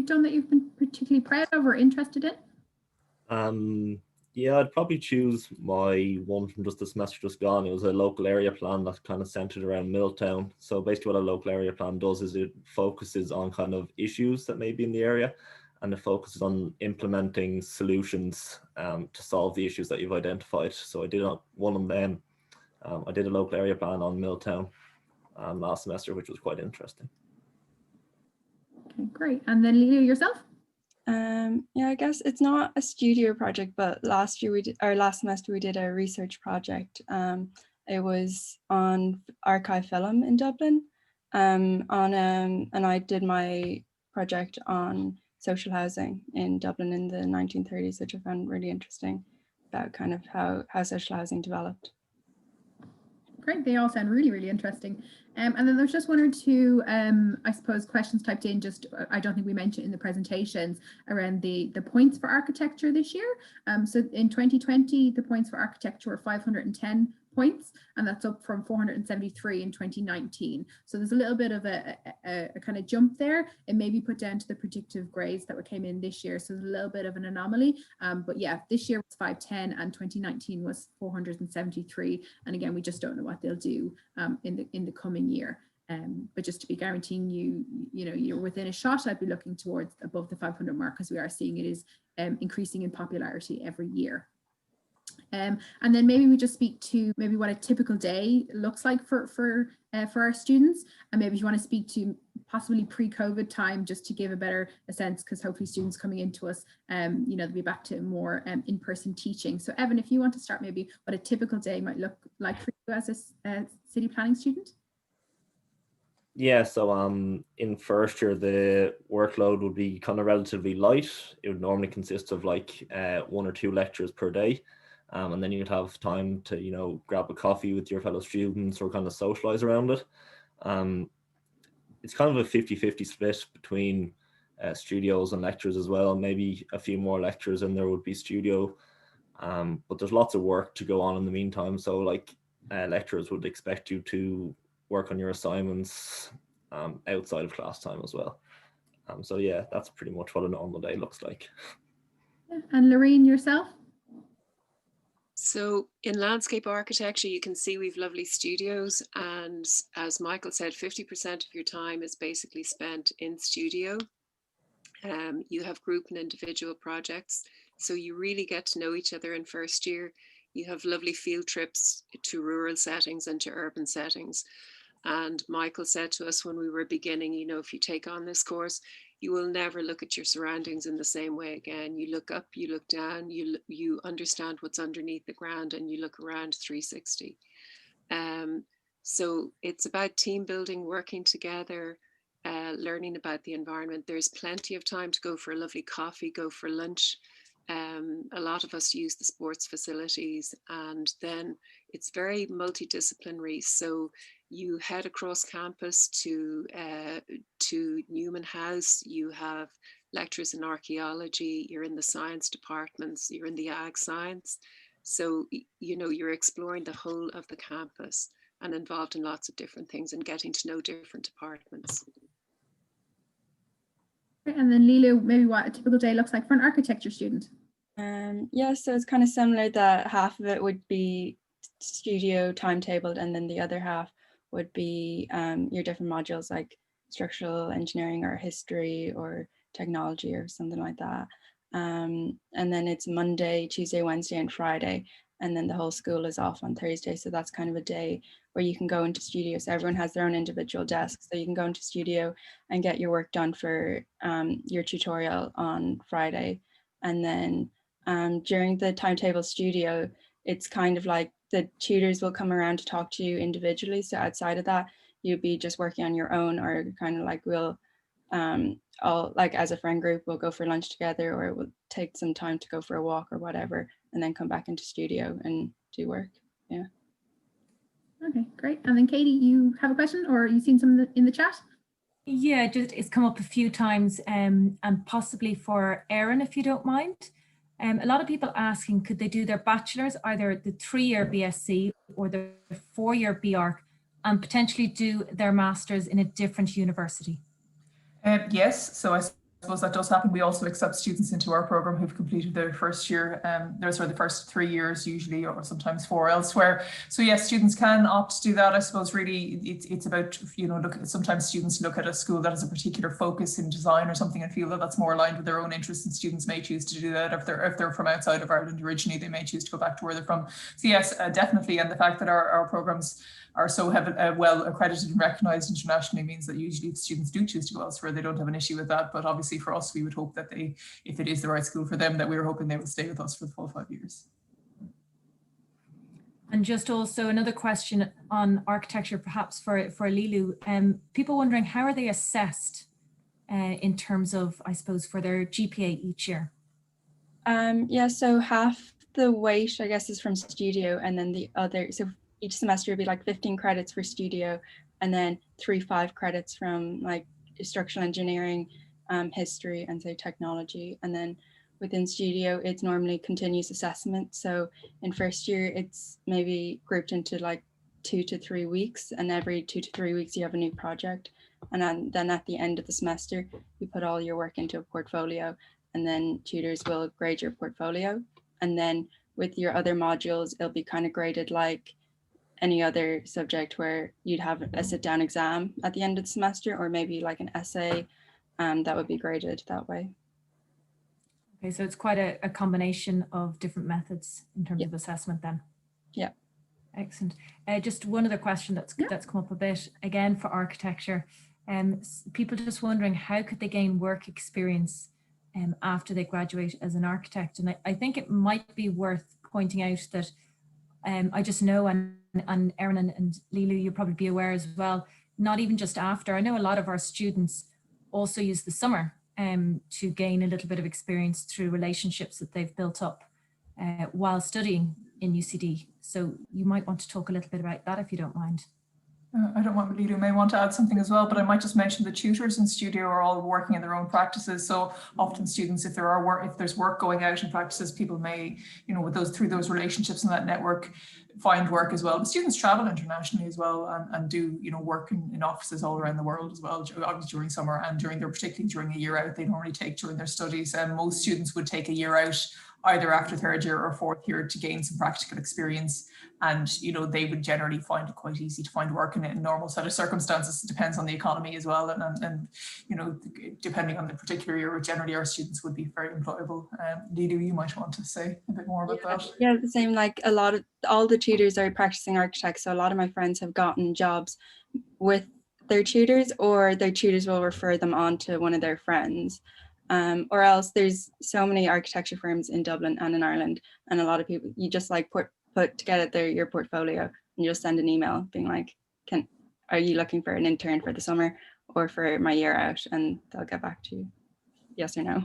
done that you've been particularly proud of or interested in? Yeah, I'd probably choose my one from just the semester just gone. It was a local area plan that kind of centered around Milltown. So basically what a local area plan does is it focuses on kind of issues that may be in the area, and it focuses on implementing solutions to solve the issues that you've identified. So I did one of them. I did a local area plan on Milltown last semester, which was quite interesting. Okay, great. And then Leo, yourself? Yeah, I guess it's not a studio project, but last semester we did a research project. It was on archive film in Dublin, and I did my project on social housing in Dublin in the 1930s, which I found really interesting about kind of how social housing developed. Great, they all sound really, really interesting. And then there's just one or two, I suppose, questions typed in, just I don't think we mentioned in the presentations, around the points for architecture this year. So in 2020, the points for architecture were 510 points, and that's up from 473 in 2019. So there's a little bit of a kind of jump there. It may be put down to the predictive grades that came in this year, so there's a little bit of an anomaly. But yeah, this year was 510 and 2019 was 473. And again, we just don't know what they'll do in the coming year. But just to be guaranteeing you're within a shot, I'd be looking towards above the 500 mark, because we are seeing it is increasing in popularity every year. And then maybe we just speak to maybe what a typical day looks like for our students, and maybe if you want to speak to possibly pre-COVID time, just to give a sense, because hopefully students coming into us, they'll be back to more in-person teaching. So Evan, if you want to start maybe what a typical day might look like for you as a city planning student. Yeah, so in first year, the workload would be kind of relatively light. It would normally consist of like 1 or 2 lectures per day. And then you'd have time to, grab a coffee with your fellow students or kind of socialize around it. It's kind of a 50-50 split between studios and lectures as well. Maybe a few more lectures and there would be studio. But there's lots of work to go on in the meantime. So like lecturers would expect you to work on your assignments outside of class time as well. So yeah, that's pretty much what a normal day looks like. Yeah. And Lorraine, yourself? So in landscape architecture, you can see we've lovely studios, and as Michael said, 50% of your time is basically spent in studio. You have group and individual projects, so you really get to know each other in first year. You have lovely field trips to rural settings and to urban settings. And Michael said to us when we were beginning, if you take on this course, you will never look at your surroundings in the same way again. You look up, you look down, you understand what's underneath the ground, and you look around 360. So it's about team building, working together, learning about the environment. There's plenty of time to go for a lovely coffee, go for lunch. A lot of us use the sports facilities, and then it's very multidisciplinary. So you head across campus to Newman House. You have lectures in archaeology. You're in the science departments. You're in the ag science. So you're exploring the whole of the campus and involved in lots of different things and getting to know different departments. And then Lilo, maybe what a typical day looks like for an architecture student. Yeah, so it's kind of similar that half of it would be studio timetabled, and then the other half would be your different modules like structural engineering or history or technology or something like that. And then it's Monday, Tuesday, Wednesday, and Friday. And then the whole school is off on Thursday. So that's kind of a day where you can go into studio. So everyone has their own individual desk. So you can go into studio and get your work done for your tutorial on Friday. And then during the timetable studio, it's kind of like the tutors will come around to talk to you individually. So outside of that, you'd be just working on your own, or kind of like we'll all like as a friend group we'll go for lunch together, or we'll take some time to go for a walk or whatever, and then come back into studio and do work. Yeah. Okay, great. And then Katie, you have a question, or you seen some in the chat? Yeah, just it's come up a few times, and possibly for Erin, if you don't mind. A lot of people asking, could they do their bachelor's, either the 3-year BSc or the 4-year BArch, and potentially do their master's in a different university? Yes, so I suppose that does happen. We also accept students into our program who've completed their first year, those are the first 3 years usually, or sometimes 4 elsewhere. So yes, students can opt to do that. I suppose really it's about, you know, sometimes students look at a school that has a particular focus in design or something and feel that that's more aligned with their own interests, and students may choose to do that. If they're from outside of Ireland originally, they may choose to go back to where they're from. So yes, definitely. And the fact that our programs are so well accredited and recognised internationally means that usually if students do choose to go elsewhere, they don't have an issue with that. But obviously for us, we would hope that they, if it is the right school for them, that we're hoping they will stay with us for the full 5 years. And just also another question on architecture, perhaps for Lilu. People wondering, how are they assessed in terms of, I suppose, for their GPA each year? Yeah, so half the weight, I guess, is from studio, and then the other, so each semester would be like 15 credits for studio, and then 3-5 credits from like structural engineering, history, and say technology. And then within studio, it's normally continuous assessment. So in first year, it's maybe grouped into like 2 to 3 weeks, and every 2 to 3 weeks you have a new project. And then at the end of the semester, you put all your work into a portfolio, and then tutors will grade your portfolio. And then with your other modules, it'll be kind of graded like any other subject, where you'd have a sit-down exam at the end of the semester, or maybe like an essay that would be graded that way. Okay, so it's quite a combination of different methods in terms of assessment then. Yeah. Excellent. Just one other question that's come up a bit, again for architecture. People just wondering, how could they gain work experience after they graduate as an architect? And I think it might be worth pointing out that I just know, and Erin and Lilu, you'll probably be aware as well, not even just after. I know a lot of our students also use the summer to gain a little bit of experience through relationships that they've built up while studying in UCD. So you might want to talk a little bit about that if you don't mind. I don't want Lilu may want to add something as well, but I might just mention the tutors in studio are all working in their own practices. So often students, if there's work going out in practices, people may, you know, through those relationships and that network, find work as well. But students travel internationally as well, and do, you know, work in offices all around the world as well, obviously during summer and particularly during a year out they normally take during their studies. And most students would take a year out either after 3rd year or 4th year to gain some practical experience. And, you know, they would generally find it quite easy to find work in a normal set of circumstances. It depends on the economy as well. And you know, depending on the particular year, generally our students would be very employable. Lilu, you might want to say a bit more about that. Yeah, the same, like all the tutors are practicing architects. So a lot of my friends have gotten jobs with their tutors, or their tutors will refer them on to one of their friends. Or else there's so many architecture firms in Dublin and in Ireland, and a lot of people, you just like put together your portfolio and you just send an email being like, are you looking for an intern for the summer or for my year out? And they'll get back to you, yes or no.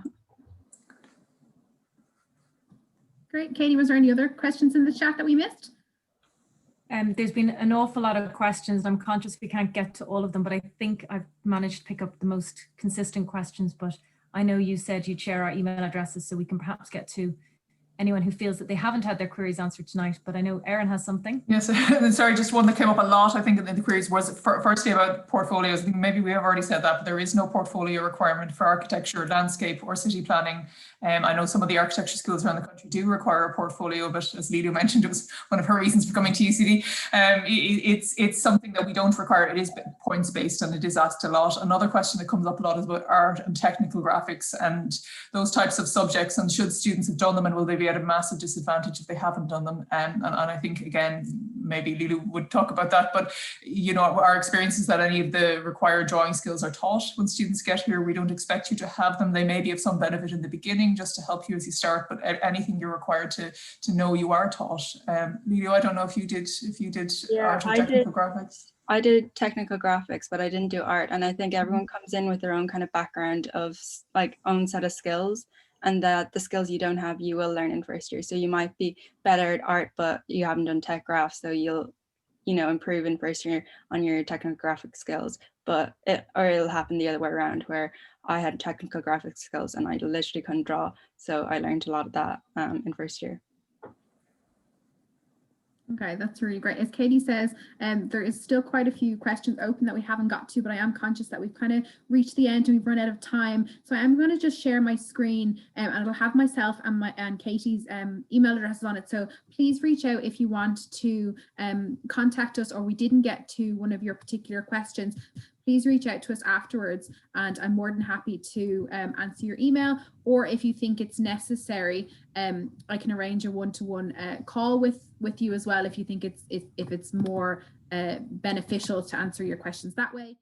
Great. Katie, was there any other questions in the chat that we missed? There's been an awful lot of questions. I'm conscious we can't get to all of them, but I think I've managed to pick up the most consistent questions. But I know you said you'd share our email addresses, so we can perhaps get to anyone who feels that they haven't had their queries answered tonight. But I know Erin has something. Yes, sorry, just one that came up a lot, I think, in the queries was firstly about portfolios. I think maybe we have already said that, but there is no portfolio requirement for architecture, landscape, or city planning. I know some of the architecture schools around the country do require a portfolio, but as Lilu mentioned, it was one of her reasons for coming to UCD. It's something that we don't require. It is points based, and it is asked a lot. Another question that comes up a lot is about art and technical graphics and those types of subjects, and should students have done them, and will they be at a massive disadvantage if they haven't done them? And I think, again, maybe Lilu would talk about that, but you know, our experience is that any of the required drawing skills are taught when students get here. We don't expect you to have them. They may be of some benefit in the beginning just to help you as you start, but anything you're required to know, you are taught. Lilu, I don't know if you did art or technical graphics. I did technical graphics, but I didn't do art. And I think everyone comes in with their own kind of background of like own set of skills, and that the skills you don't have, you will learn in first year. So you might be better at art, but you haven't done tech graph. So you'll, you know, improve in first year on your technical graphic skills, but it'll happen the other way around, where I had technical graphic skills and I literally couldn't draw. So I learned a lot of that in first year. Okay, that's really great. As Katie says, there is still quite a few questions open that we haven't got to, but I am conscious that we've kind of reached the end and we've run out of time. So I'm going to just share my screen and it'll have myself and Katie's email addresses on it. So please reach out if you want to contact us, or we didn't get to one of your particular questions. Please reach out to us afterwards, and I'm more than happy to answer your email. Or if you think it's necessary, I can arrange a one-to-one call with you as well if you think it's more beneficial to answer your questions that way.